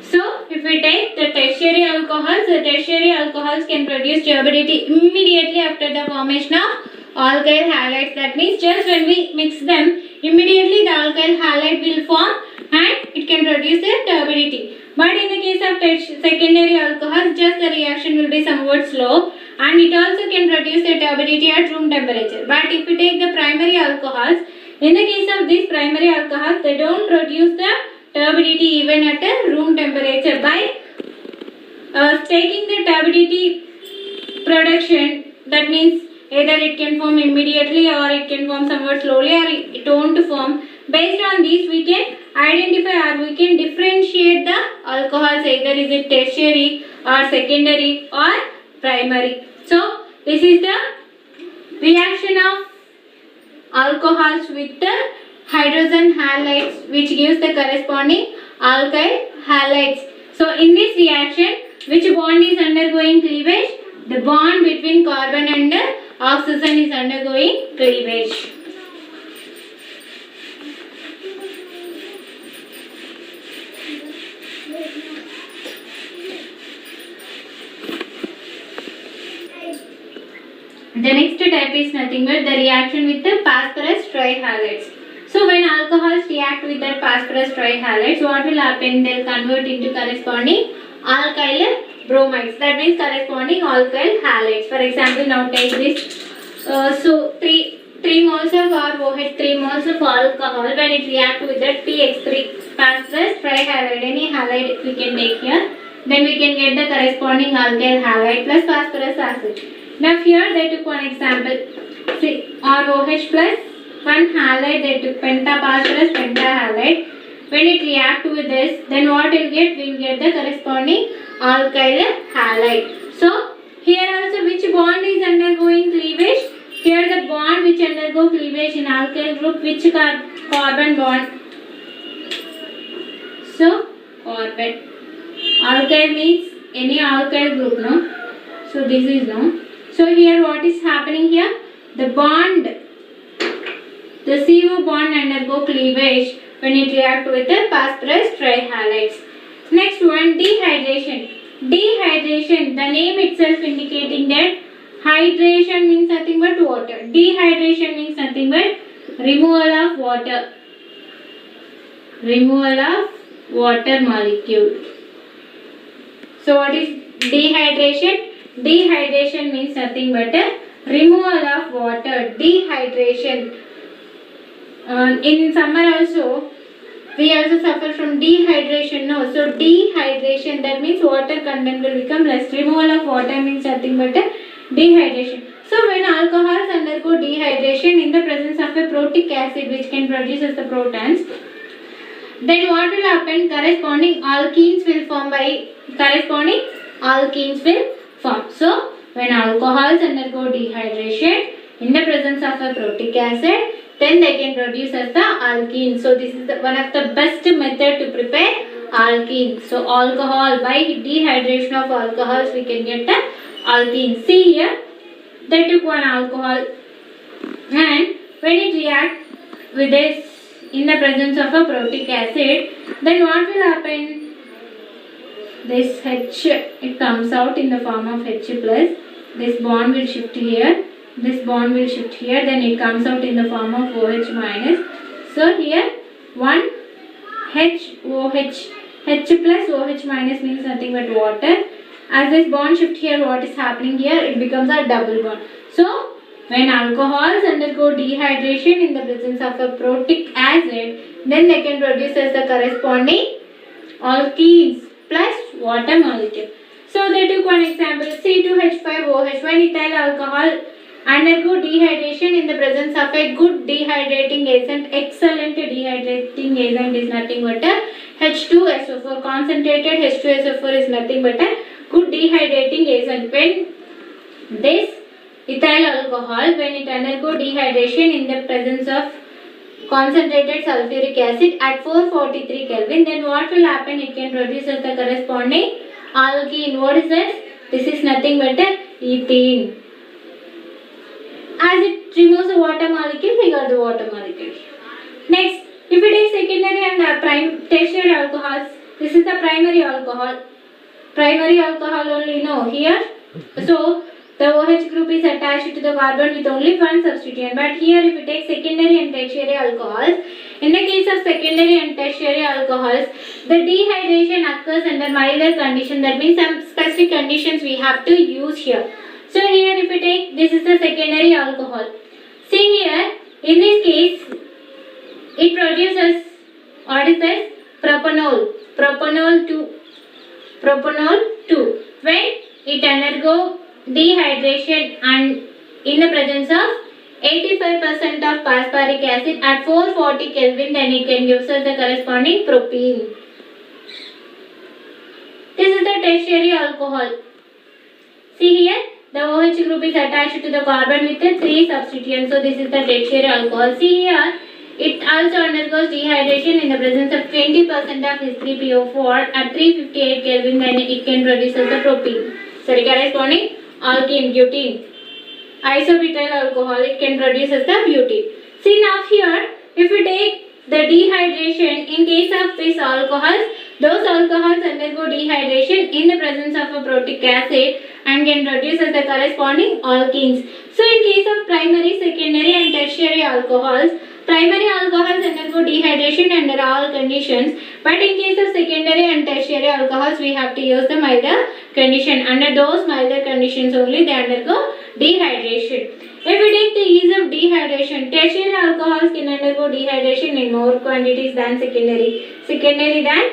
So, if we take the tertiary alcohols can produce turbidity immediately after the formation of alkyl halides. That means just when we mix them, immediately the alkyl halide will form and it can produce the turbidity. But in the case of secondary alcohols, just the reaction will be somewhat slow and it also can produce the turbidity at room temperature. But if we take the primary alcohols, in the case of these primary alcohols, they don't produce the turbidity even at a room temperature. By taking the turbidity production, that means either it can form immediately or it can form somewhat slowly or it won't form. Based on this, we can identify or we can differentiate the alcohols, either is it tertiary or secondary or primary. So this is the reaction of alcohols with the hydrogen halides, which gives the corresponding alkyl halides. So in this reaction, which bond is undergoing cleavage? The bond between carbon and oxygen is undergoing cleavage. The next type is nothing but the reaction with the phosphorus trihalides. So when alcohols react with the phosphorus trihalides, what will happen? They'll convert into corresponding alkyl bromides. That means corresponding alkyl halides. For example, now take this. So 3 moles of ROH, 3 moles of alcohol, when it reacts with that PX3, phosphorus trihalide, any halide we can take here, then we can get the corresponding alkyl halide plus phosphorus acid. Now here they took one example. See, ROH plus one halide, they took pentaphosphorus pentahalide. When it reacts with this, then what we'll get? We'll get the corresponding alkyl halide. So here also which bond is undergoing cleavage? Here the bond which undergo cleavage in alkyl group, which carbon bond? So carbon. Alkyl means any alkyl group, no? So this is no. So here what is happening here? The bond, the CO bond undergo cleavage when it reacts with the phosphorus trihalides. Next one, dehydration. Dehydration, the name itself indicating that hydration means nothing but water. Dehydration means nothing but removal of water. Removal of water molecule. So what is dehydration? Dehydration means nothing but a removal of water. Dehydration. In summer also, we also suffer from dehydration. No, so dehydration, that means water content will become less. Removal of water means nothing but a dehydration. So when alcohols undergo dehydration in the presence of a protic acid which can produce as the protons, then what will happen? Corresponding alkenes will form by corresponding alkenes will form. So when alcohols undergo dehydration in the presence of a protic acid, then they can produce as the alkene. So this is one of the best method to prepare alkene. So alcohol, by dehydration of alcohols we can get the alkene. See here, they took one alcohol and when it reacts with this in the presence of a protic acid, then what will happen? This H, it comes out in the form of H plus. This bond will shift here this bond will shift here, then it comes out in the form of OH minus. So here 1 HOH, H plus OH minus means nothing but water. As this bond shift here, what is happening here? It becomes a double bond. So when alcohols undergo dehydration in the presence of a protic acid, then they can produce as the corresponding alkenes plus water molecule. So they took one example, C2H5OH. When ethyl alcohol undergo dehydration in the presence of a good dehydrating agent, excellent dehydrating agent is nothing but a H2SO4. Concentrated H2SO4 is nothing but a good dehydrating agent. When this ethyl alcohol, when it undergo dehydration in the presence of concentrated sulfuric acid at 443 Kelvin, then what will happen? It can produce as the corresponding alkene. What is this? This is nothing but a ethene. As it removes the water molecule, we got the water molecule. Next, if it is secondary and tertiary alcohols, this is the primary alcohol. Primary alcohol only know here. So the OH group is attached to the carbon with only one substituent. But here if we take secondary and tertiary alcohols, in the case of secondary and tertiary alcohols, the dehydration occurs under milder condition. That means some specific conditions we have to use here. So here if we take, this is the secondary alcohol. See here, in this case, it produces, what is this? Propanol. Propanol 2. When it undergo dehydration and in the presence of 85% of phosphoric acid at 440 Kelvin, then it can give us the corresponding propene. This is the tertiary alcohol. See here, the OH group is attached to the carbon with the 3 substituents. So this is the tertiary alcohol. See here, it also undergoes dehydration in the presence of 20% of H3PO4 at 358 Kelvin, then it can produce as the propene. So the corresponding alkene, butene. Isobutyl alcohol, it can produce as the butene. See now here, if we take the dehydration in case of these alcohols, those alcohols undergo dehydration in the presence of a protic acid and can produce as the corresponding alkenes. So in case of primary, secondary and tertiary alcohols, primary alcohols undergo dehydration under all conditions, but in case of secondary and tertiary alcohols, we have to use the milder condition. Under those milder conditions only, they undergo dehydration. If we take the ease of dehydration, tertiary alcohols can undergo dehydration in more quantities than secondary than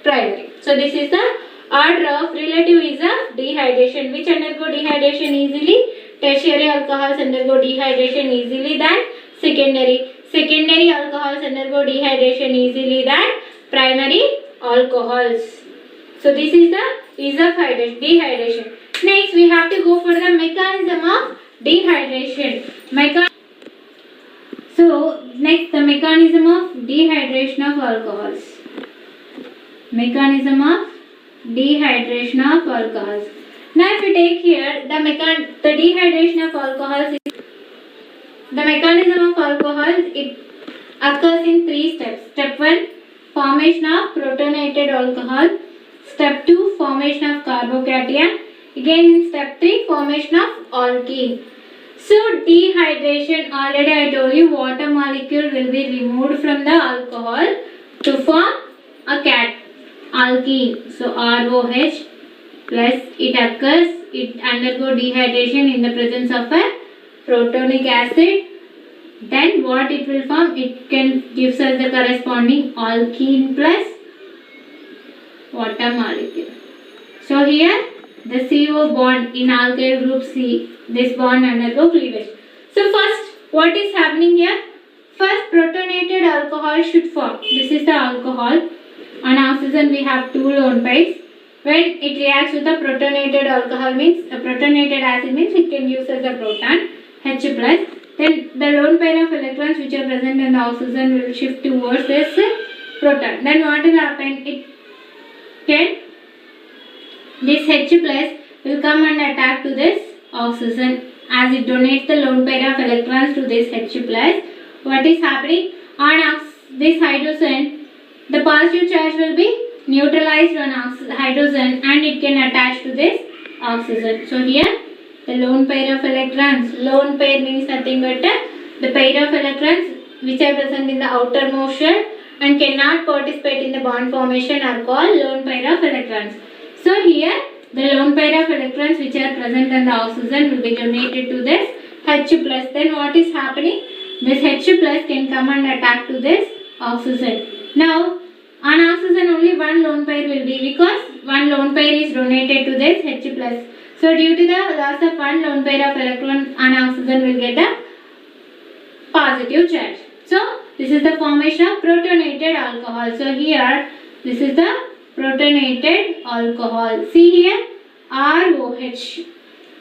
primary. So this is the order of relative ease of dehydration. Which undergo dehydration easily? Tertiary alcohols undergo dehydration easily than secondary. Secondary alcohols undergo dehydration easily than primary alcohols. So this is the ease of dehydration. Next we have to go for the mechanism of dehydration. So next the mechanism of dehydration of alcohols. Mechanism of dehydration of alcohols. Now if we take here the dehydration of alcohols, the mechanism of alcohols, it occurs in 3 steps. Step 1, formation of protonated alcohol. Step 2, formation of carbocation. Again in step 3, formation of alkene. So dehydration, already I told you, water molecule will be removed from the alcohol to form a alkene. So ROH plus it occurs, it undergo dehydration in the presence of a protonic acid. Then what it will form? It can gives us the corresponding alkene plus water molecule. So here the CO bond in alkyl group C, this bond undergo cleavage. So first what is happening here? First protonated alcohol should form. This is the alcohol. On oxygen we have 2 lone pairs. When it reacts with a protonated alcohol means, a protonated acid means it can use as a proton, H plus. Then the lone pair of electrons which are present in the oxygen will shift towards this proton. Then what will happen? This H plus will come and attack to this oxygen as it donates the lone pair of electrons to this H plus. What is happening? On this hydrogen, the positive charge will be neutralized on hydrogen and it can attach to this oxygen. So here the lone pair of electrons. Lone pair means nothing but the pair of electrons which are present in the outermost shell and cannot participate in the bond formation are called lone pair of electrons. So here the lone pair of electrons which are present in the oxygen will be donated to this H plus. Then what is happening? This H plus can come and attack to this oxygen. Now on oxygen only one lone pair will be, because one lone pair is donated to this H plus. So due to the loss of one lone pair of electron on oxygen will get a positive charge. So this is the formation of protonated alcohol. So here this is the protonated alcohol. See here ROH.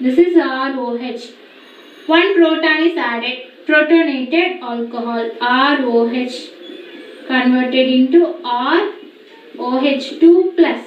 This is ROH. One proton is added. Protonated alcohol ROH converted into ROH2 plus.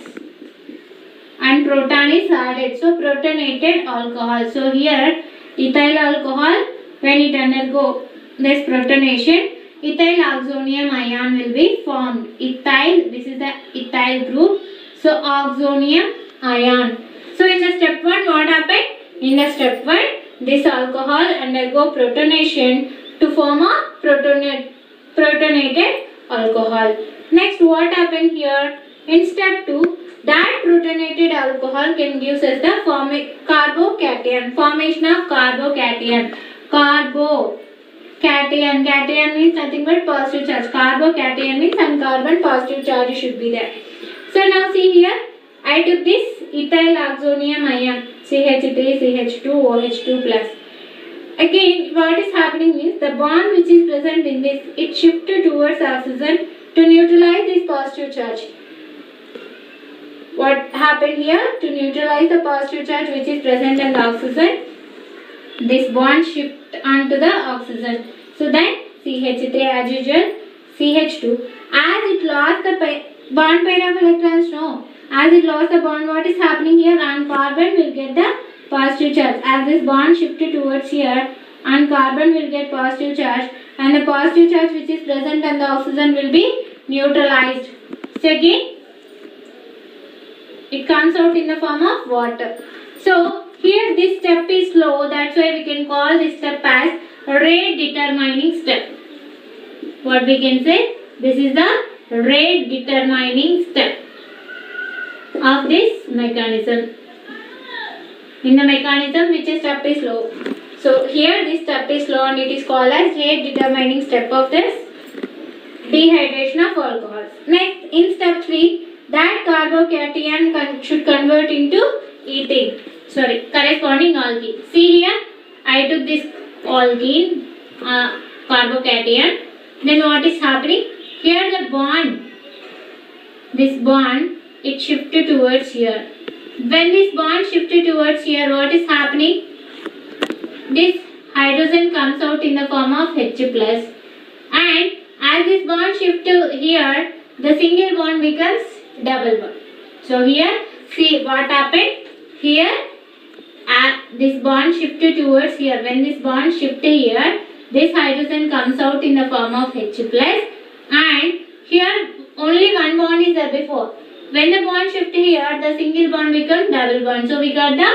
And proton is added. So protonated alcohol. So here ethyl alcohol, when it undergo this protonation, ethyl oxonium ion will be formed. Ethyl, this is the ethyl group. So oxonium ion. So in the step 1 what happened? In the step 1 this alcohol undergo protonation to form a protonated alcohol. Next what happened here? In step 2 that protonated alcohol can give us the carbocation. Formation of carbocation. Cation. Cation means nothing but positive charge. Carbocation means some carbon positive charge should be there. So now see here, I took this ethyl oxonium ion, CH3, CH2, OH2 plus. Again, what is happening is the bond which is present in this, it shifted towards oxygen to neutralize this positive charge. What happened here? To neutralize the positive charge which is present in the oxygen, this bond shift onto the oxygen. So then CH3 as usual, CH2. As it lost the bond pair of electrons, no. As it lost the bond, what is happening here? On carbon will get the positive charge. As this bond shifted towards here, on carbon will get positive charge, and the positive charge which is present on the oxygen will be neutralized. So again, it comes out in the form of water. So here this step is slow, that's why we can call this step as rate determining step. What we can say? This is the rate determining step of this mechanism. In the mechanism which step is slow. So here this step is slow and it is called as rate determining step of this dehydration of alcohols. Next, in step 3, that carbocation should convert into ethene. Corresponding alkene. See here, I took this alkene, carbocation. Then what is happening? Here the bond, this bond, it shifted towards here. When this bond shifted towards here, what is happening? This hydrogen comes out in the form of H plus. And as this bond shifts to here, the single bond becomes double bond. So here, see what happened? Here, this bond shifted towards here. When this bond shifted here, this hydrogen comes out in the form of H plus. And here, only one bond is there before. When the bond shifted here, the single bond becomes double bond. So we got the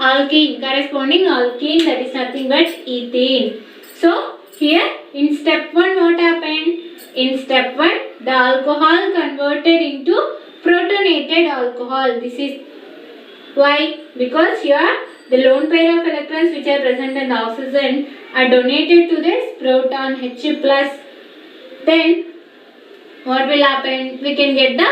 alkene, corresponding alkene, that is nothing but ethene. So here in step 1 what happened? In step 1 the alcohol converted into protonated alcohol. This is why? Because here the lone pair of electrons which are present in the oxygen are donated to this proton H plus. Then what will happen? We can get the,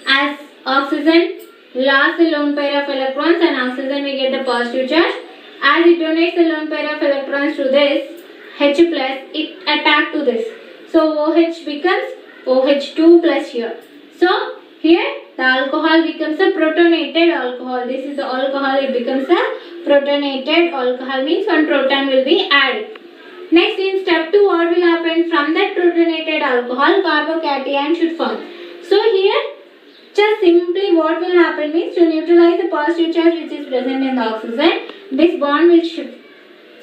as oxygen lost the lone pair of electrons and oxygen we get the positive charge. As it donates the lone pair of electrons to this H plus, it attacks to this. So OH becomes OH2 plus here. So here the alcohol becomes a protonated alcohol. This is the alcohol, it becomes a protonated alcohol, means one proton will be added. Next, in step 2 what will happen? From that protonated alcohol, carbocation should form. So here just simply what will happen means, to neutralize the positive charge which is present in the oxygen, this bond will shift.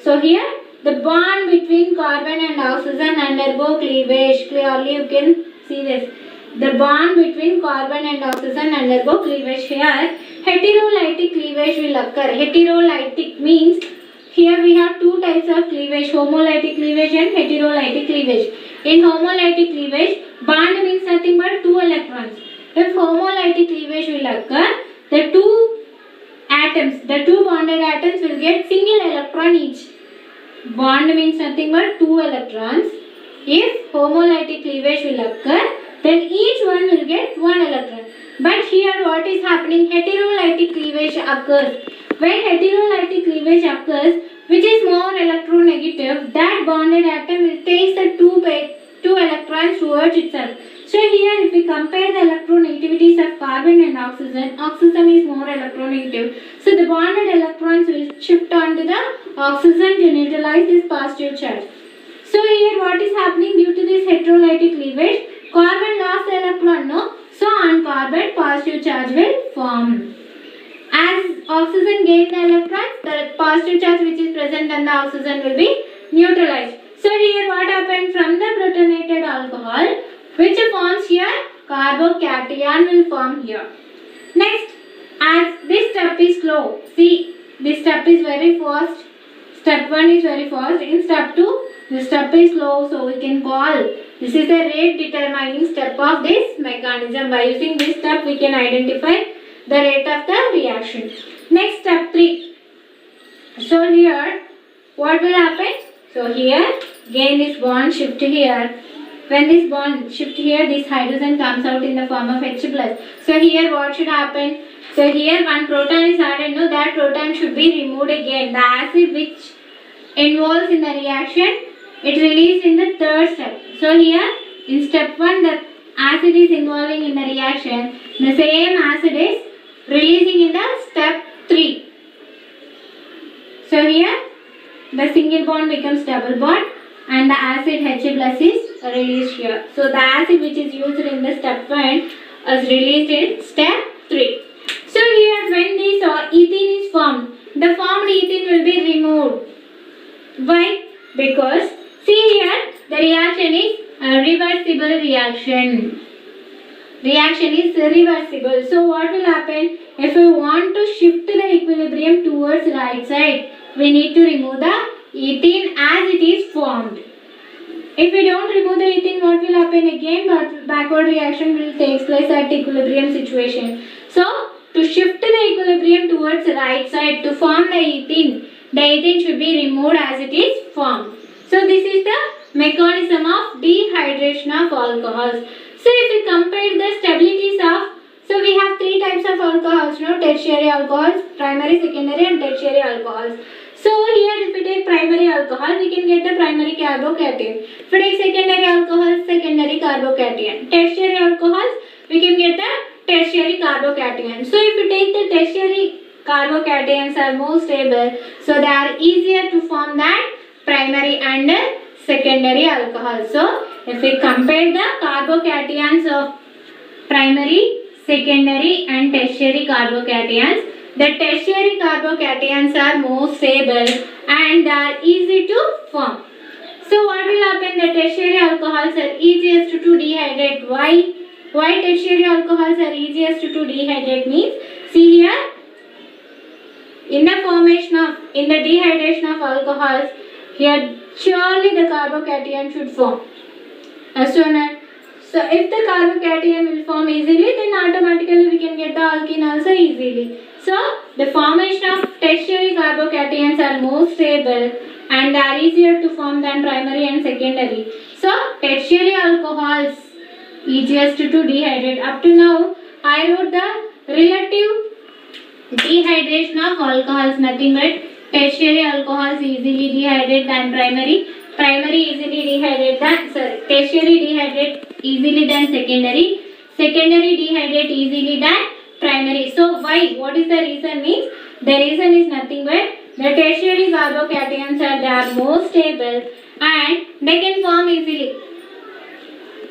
So here the bond between carbon and oxygen undergo cleavage. Clearly you can see this. The bond between carbon and oxygen undergo cleavage. Here heterolytic cleavage will occur. Heterolytic means here we have two types of cleavage, homolytic cleavage and heterolytic cleavage. In homolytic cleavage, bond means nothing but two electrons. If homolytic cleavage will occur, the two bonded atoms will get single electron each. Bond means nothing but two electrons. If homolytic cleavage will occur, then each one will get one electron. But here what is happening? Heterolytic cleavage occurs. When heterolytic cleavage occurs, which is more electronegative, that bonded atom will take the two electrons towards itself. So here if we compare the electronegativities of carbon and oxygen, oxygen is more electronegative. So the bonded electrons will shift onto the oxygen to neutralize this positive charge. So here what is happening due to this heterolytic cleavage? Carbon lost the electron, no? So on carbon positive charge will form. As oxygen gains the electrons, the positive charge which is present on the oxygen will be neutralized. So here what happened from the protonated alcohol, which forms here, carbocation will form here. Next, as this step is slow, see this step is very fast, step 1 is very fast, in step 2 the step is slow, so we can call this is the rate determining step of this mechanism. By using this step we can identify the rate of the reaction. Next, step 3. So here what will happen? So here again this bond shift here. When this bond shift here, this hydrogen comes out in the form of H+. So here what should happen? So here one proton is added, no, that proton should be removed again. The acid which involves in the reaction, it released in the third step. So here in step 1 the acid is involving in the reaction, the same acid is releasing in the step 3. So here the single bond becomes double bond and the acid H+ is released here. So the acid which is used in the step 1 is released in step 3. So here when this ethene is formed, the formed ethene will be removed. Why? Because see here the reaction is a reversible reaction. Reaction is reversible. So what will happen? If we want to shift the equilibrium towards right side, we need to remove the ethene as it is formed. If we don't remove the ethene, what will happen again? But backward reaction will take place at equilibrium situation. So to shift the equilibrium towards right side to form the ethene should be removed as it is formed. So this is the mechanism of dehydration of alcohols. So if we compare the stabilities of, so we have three types of alcohols, no? Tertiary alcohols, primary, secondary and tertiary alcohols. So here if we take primary alcohol, we can get the primary carbocation. If we take secondary alcohol, secondary carbocation. Tertiary alcohols, we can get the tertiary carbocation. So if we take the tertiary carbocations are more stable, so they are easier to form than primary and secondary alcohol. So if we compare the carbocations of primary, secondary and tertiary carbocations, the tertiary carbocations are more stable and they are easy to form. So what will happen? The tertiary alcohols are easiest to dehydrate. Why tertiary alcohols are easiest to dehydrate means, see here, in the dehydration of alcohols, here surely the carbocation should form. So if the carbocation will form easily, then automatically we can get the alkene also easily. So the formation of tertiary carbocations are more stable and they are easier to form than primary and secondary. So tertiary alcohols easiest to dehydrate. Up to now I wrote the relative dehydration of alcohols, nothing but tertiary alcohols easily dehydrate than primary. Tertiary dehydrate easily than secondary. Secondary dehydrate easily than primary. So why? What is the reason means? The reason is nothing but the tertiary carbocations they are more stable and they can form easily.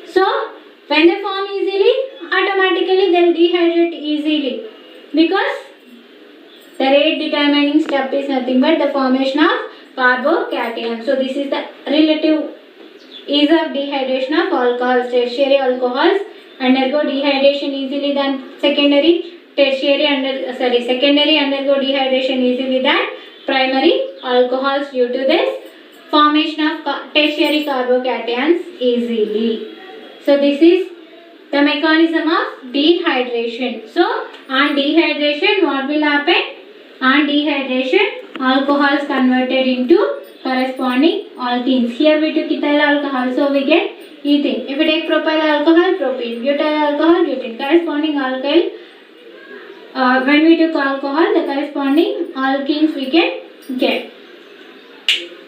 So when they form easily, automatically they will dehydrate easily because the rate determining step is nothing but the formation of carbocation. So this is the relative ease of dehydration of alcohols. Tertiary alcohols undergo dehydration easily than secondary. secondary undergo dehydration easily than primary alcohols due to this formation of tertiary carbocations easily. So this is the mechanism of dehydration. So on dehydration, what will happen? On dehydration, alcohols converted into corresponding alkenes. Here we took ethyl alcohol, so we get ethane. If we take propyl alcohol, propene. Butyl alcohol, butane. Corresponding alkyl. When we took alcohol, the corresponding alkenes we can get.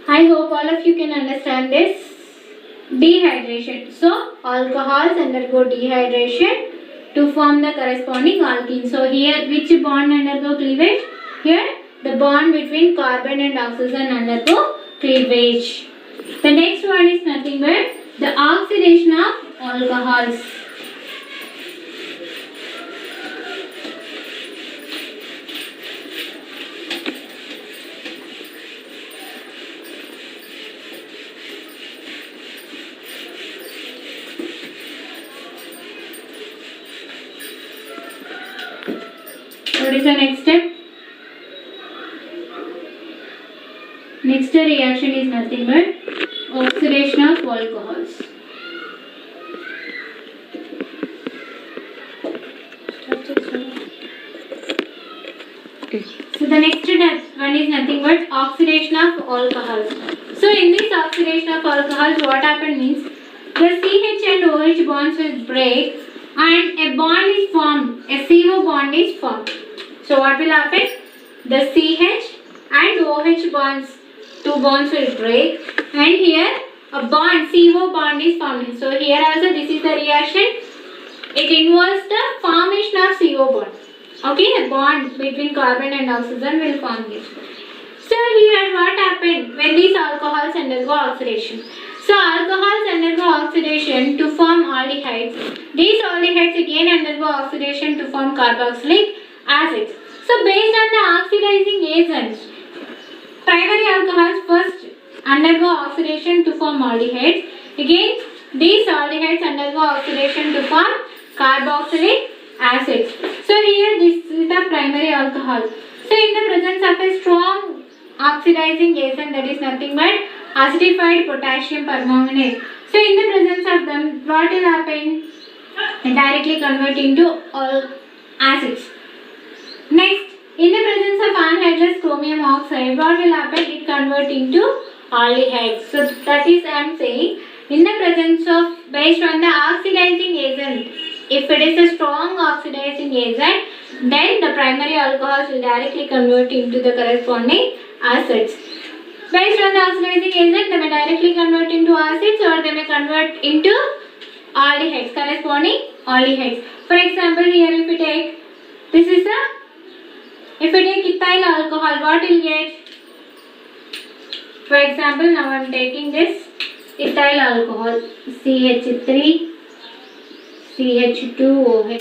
I hope all of you can understand this. Dehydration. So alcohols undergo dehydration to form the corresponding alkene. So here which bond undergo cleavage? Here the bond between carbon and oxygen undergo cleavage. The next one is nothing but the oxidation of alcohols. What is the next step? Next reaction is nothing but oxidation of alcohols. So the next one is nothing but oxidation of alcohols. So in this oxidation of alcohols, what happens means the CH and OH bonds will break and a bond is formed, a CO bond is formed. So what will happen? The CH and OH bonds, two bonds will break and here a bond, CO bond is formed. So here also this is the reaction. It involves the formation of CO bond. Okay, a bond between carbon and oxygen will form this. So here what happened when these alcohols undergo oxidation? So alcohols undergo oxidation to form aldehydes. These aldehydes again undergo oxidation to form carboxylic acids. So based on the oxidizing agents, primary alcohols first undergo oxidation to form aldehydes. Again, these aldehydes undergo oxidation to form carboxylic acids. So here this is the primary alcohol. So in the presence of a strong oxidizing agent, that is nothing but acidified potassium permanganate. So in the presence of them, what will happen? Directly convert into all acids. Next, in the presence of anhydrous chromium oxide, what will happen? It convert into aldehydes. So that is I am saying, in the presence of, based on the oxidizing agent, if it is a strong oxidizing agent, then the primary alcohols will directly convert into the corresponding acids. Based on the oxidizing agent, they may directly convert into acids or they may convert into aldehydes, corresponding aldehydes. For example, here if we take, this is if we take ethyl alcohol, what will get? For example, now I am taking this ethyl alcohol, CH3, CH2OH.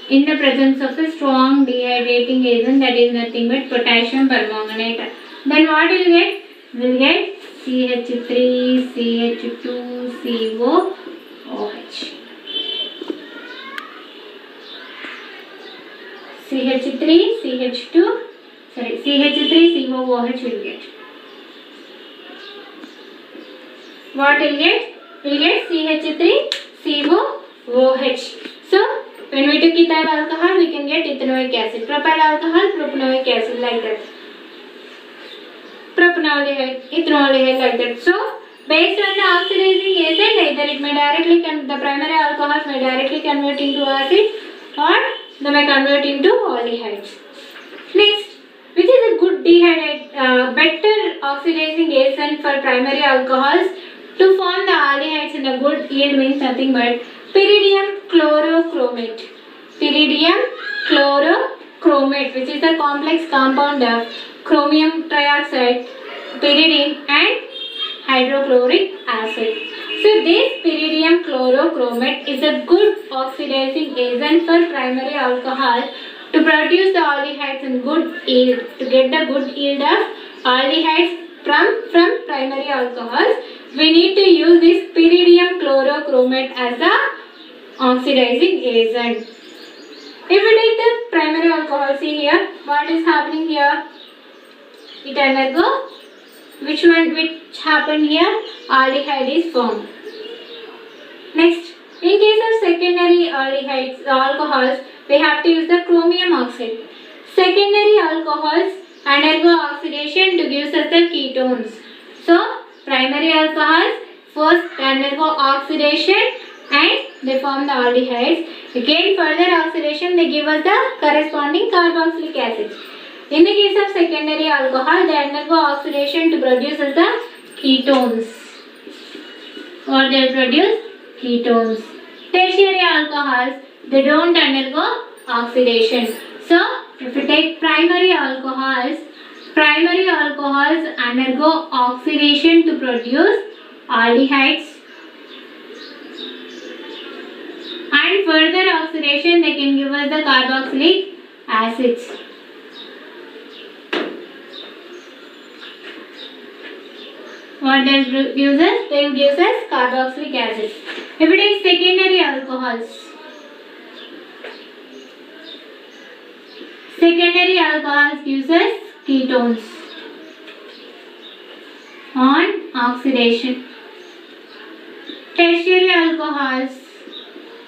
In the presence of a strong dehydrating agent, that is nothing but potassium permanganate. Then what will get? We'll get CH3, CH2, COOH. CH3, COOH will get. What will get? We'll get CH3, COOH. So when we took ethyl alcohol, we can get ethanoic acid. Propyl alcohol, propanoic acid, like that. Propanaldehyde, ethanoldehyde, like that. So based on the oxidizing agent, either it may directly the primary alcohols may directly convert into acid or they may convert into aldehydes. Next, which is a good better oxidizing agent for primary alcohols to form the aldehydes in a good yield means nothing but pyridium chlorochromate. Pyridium chlorochromate, which is a complex compound of chromium trioxide, pyridine and hydrochloric acid. So this pyridium chlorochromate is a good oxidizing agent for primary alcohol to produce the aldehydes in good yield, to get the good yield of aldehydes from primary alcohols. We need to use this pyridium chlorochromate as a oxidizing agent. If we take the primary alcohol, see here, what is happening here? It undergo, which happened here? Aldehyde is formed. Next, in case of secondary aldehydes, alcohols, we have to use the chromium oxide. Secondary alcohols undergo oxidation to give us the ketones. So, primary alcohols first undergo oxidation and they form the aldehydes. Again, further oxidation, they give us the corresponding carboxylic acid. In the case of secondary alcohol, they undergo oxidation to produce the ketones. Or they produce ketones. Tertiary alcohols, they don't undergo oxidation. So, if we take primary alcohols undergo oxidation to produce aldehydes, and further oxidation they can give us the carboxylic acids. What does produces? They produces carboxylic acid. If it is secondary alcohols gives us ketones on oxidation. Tertiary alcohols,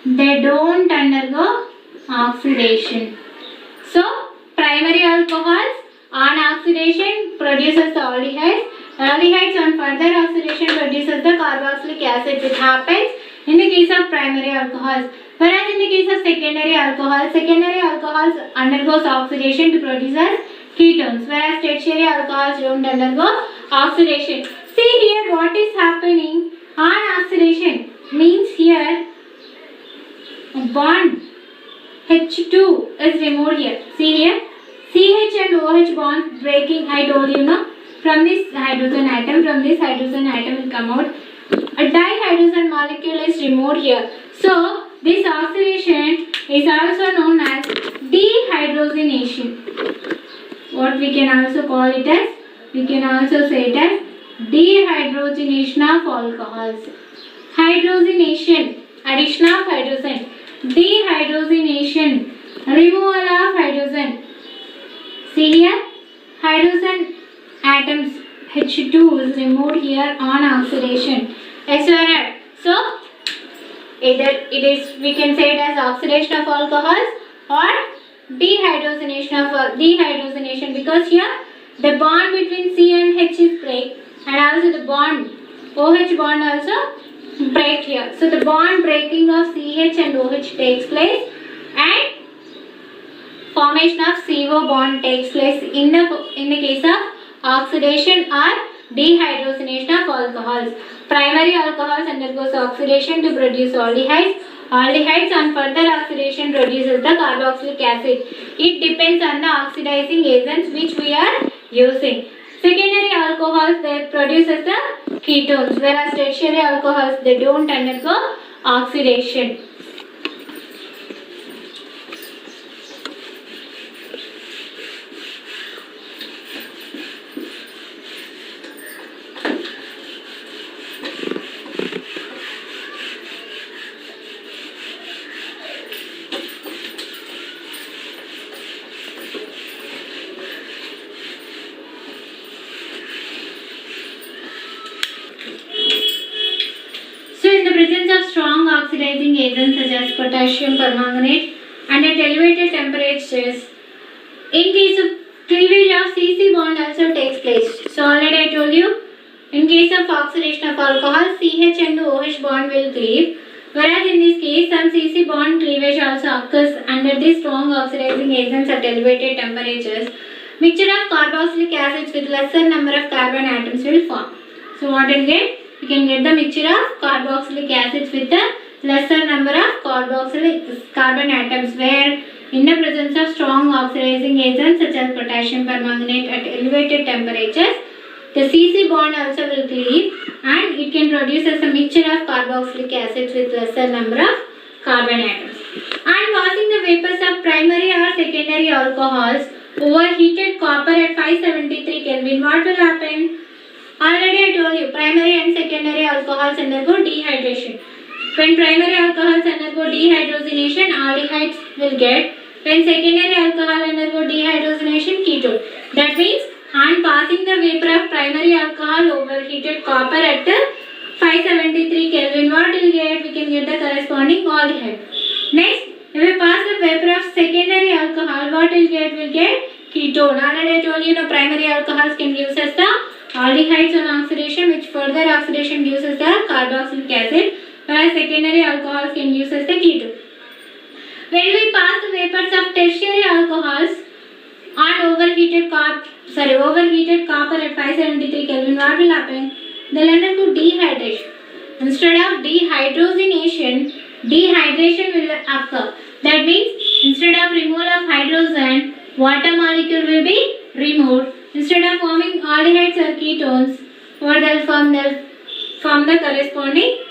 they don't undergo oxidation. So, primary alcohols on oxidation produces the aldehydes. Aldehydes on further oxidation produces the carboxylic acid, which happens in the case of primary alcohols. Whereas in the case of secondary alcohols undergoes oxidation to produce as ketones, whereas tertiary alcohols don't undergo oxidation. See here what is happening on oxidation means here bond H2 is removed here. See here CH and OH bonds breaking. I told you no. From this hydrogen atom will come out. A dihydrogen molecule is removed here. So this oxidation is also known as dehydrogenation. What we can also call it as? We can also say it as dehydrogenation of alcohols. Hydrogenation, addition of hydrogen. Dehydrogenation, removal of hydrogen. See here, hydrogen atoms H2 is removed here on oxidation. SOR. So, either it is, we can say it as oxidation of alcohols or dehydrogenation, because here the bond between C and H is break, and also the bond OH bond also break here. So the bond breaking of CH and OH takes place and formation of CO bond takes place in the case of oxidation or dehydrogenation of alcohols. Primary alcohols undergoes oxidation to produce aldehydes. Aldehydes on further oxidation produces the carboxylic acid. It depends on the oxidizing agents which we are using. Secondary alcohols, they produces the ketones, whereas tertiary alcohols, they don't undergo oxidation. Strong oxidizing agents such as potassium permanganate and at elevated temperatures. In case of cleavage of CC bond also takes place. So already I told you, in case of oxidation of alcohol, CH and OH bond will cleave. Whereas in this case, some CC bond cleavage also occurs under the strong oxidizing agents at elevated temperatures. Mixture of carboxylic acids with lesser number of carbon atoms will form. So what will get? We can get the mixture of carboxylic acids with the lesser number of carboxylic carbon atoms, where in the presence of strong oxidizing agents such as potassium permanganate at elevated temperatures, the CC bond also will cleave and it can produce as a mixture of carboxylic acids with lesser number of carbon atoms. And causing the vapors of primary or secondary alcohols over heated copper at 573 Kelvin, what will happen? Already I told you, primary and secondary alcohols undergo dehydration. When primary alcohols undergo dehydrogenation, aldehydes will get When secondary alcohol undergo dehydrogenation, ketone. That means on passing the vapor of primary alcohol over heated copper at 573 Kelvin, what will get? We can get the corresponding aldehyde. Next, if we pass the vapor of secondary alcohol, what will get? We'll get ketone. Already I told you, primary alcohols can give us the aldehydes on oxidation, which further oxidation gives us the carboxylic acid, whereas secondary alcohols can give us the ketone. When we pass the vapors of tertiary alcohols on overheated copper at 573 Kelvin, what will happen? They'll undergo dehydration. Instead of dehydrogenation, dehydration will occur. That means instead of removal of hydrogen, water molecule will be removed. Instead of forming aldehydes or ketones, what they'll form? They'll form the corresponding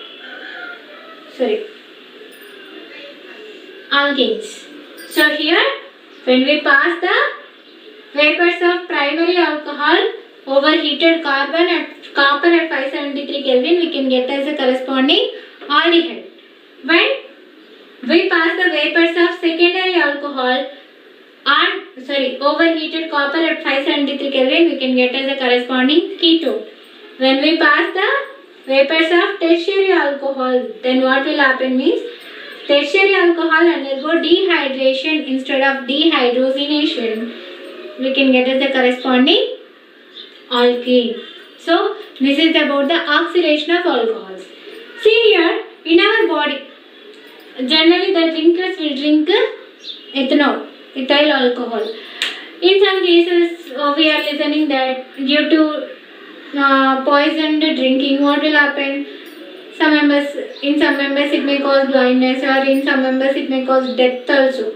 alkenes. So here, when we pass the vapors of primary alcohol over heated copper at 573 Kelvin, we can get as a corresponding aldehyde. When we pass the vapors of secondary alcohol overheated copper at 573 Kelvin, we can get as a corresponding ketone. When we pass the vapors of tertiary alcohol, then what will happen means tertiary alcohol undergo dehydration instead of dehydrogenation. We can get as the corresponding alkene. So this is about the oxidation of alcohols. See here, in our body, generally the drinkers will drink ethyl alcohol. In some cases, we are listening that due to poisoned drinking, what will happen? In some members it may cause blindness, or in some members it may cause death also.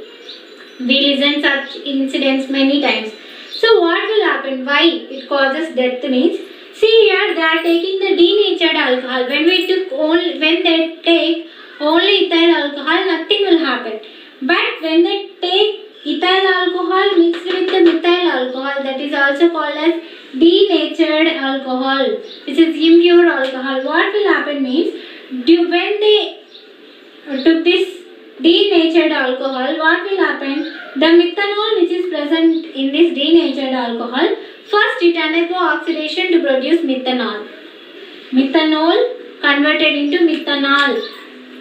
We listen such incidents many times. So what will happen? Why it causes death means, see here they are taking the denatured alcohol. When they take only ethyl alcohol, nothing will happen. But when they take ethyl alcohol mixed with the methyl alcohol, that is also called as denatured alcohol. This is impure alcohol. What will happen means, when they took this denatured alcohol, what will happen? The methanol which is present in this denatured alcohol, first it undergo oxidation to produce methanol. Methanol converted into methanol.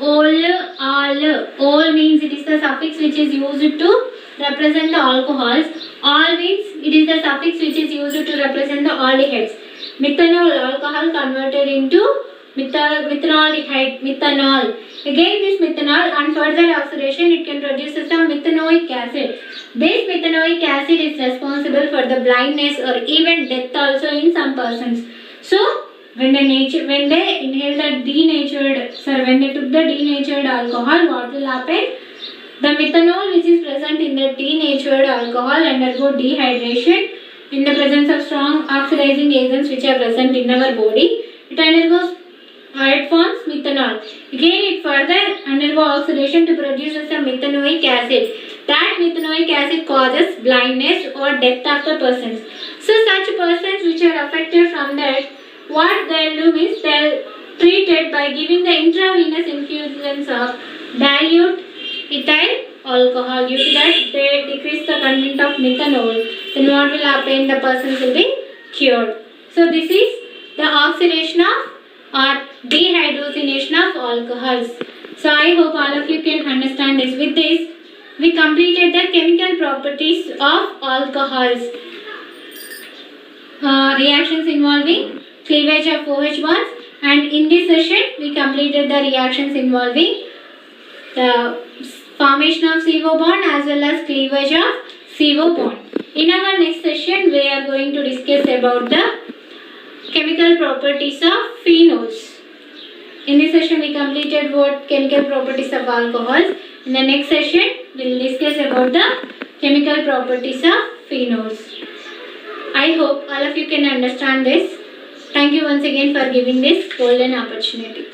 Ol means it is the suffix which is used to represent the alcohols. Al means it is the suffix which is used to represent the aldehydes. Methanol, alcohol converted into methanoldehyde, methanol. Again this methanol, on further oxidation it can produce some methanoic acid. This methanoic acid is responsible for the blindness or even death also in some persons. So when they took the denatured alcohol, what will happen? The methanol which is present in the denatured alcohol undergo dehydration in the presence of strong oxidizing agents which are present in our body. It forms methanol. Again it further undergo oxidation to produce some methanoic acid. That methanoic acid causes blindness or death of the persons. So such persons which are affected from that, what they'll do is they'll treat it by giving the intravenous infusions of dilute ethyl alcohol. Due to that they decrease the content of methanol. Then what will happen? The persons will be cured. So this is the oxidation of or dehydrogenation of alcohols. So I hope all of you can understand this. With this, we completed the chemical properties of alcohols. Reactions involving cleavage of OH bonds, and in this session we completed the reactions involving the formation of CO bond as well as cleavage of CO bond. In our next session we are going to discuss about the chemical properties of phenols. In this session we completed what chemical properties of alcohols. In the next session we will discuss about the chemical properties of phenols. I hope all of you can understand this. Thank you once again for giving this golden opportunity.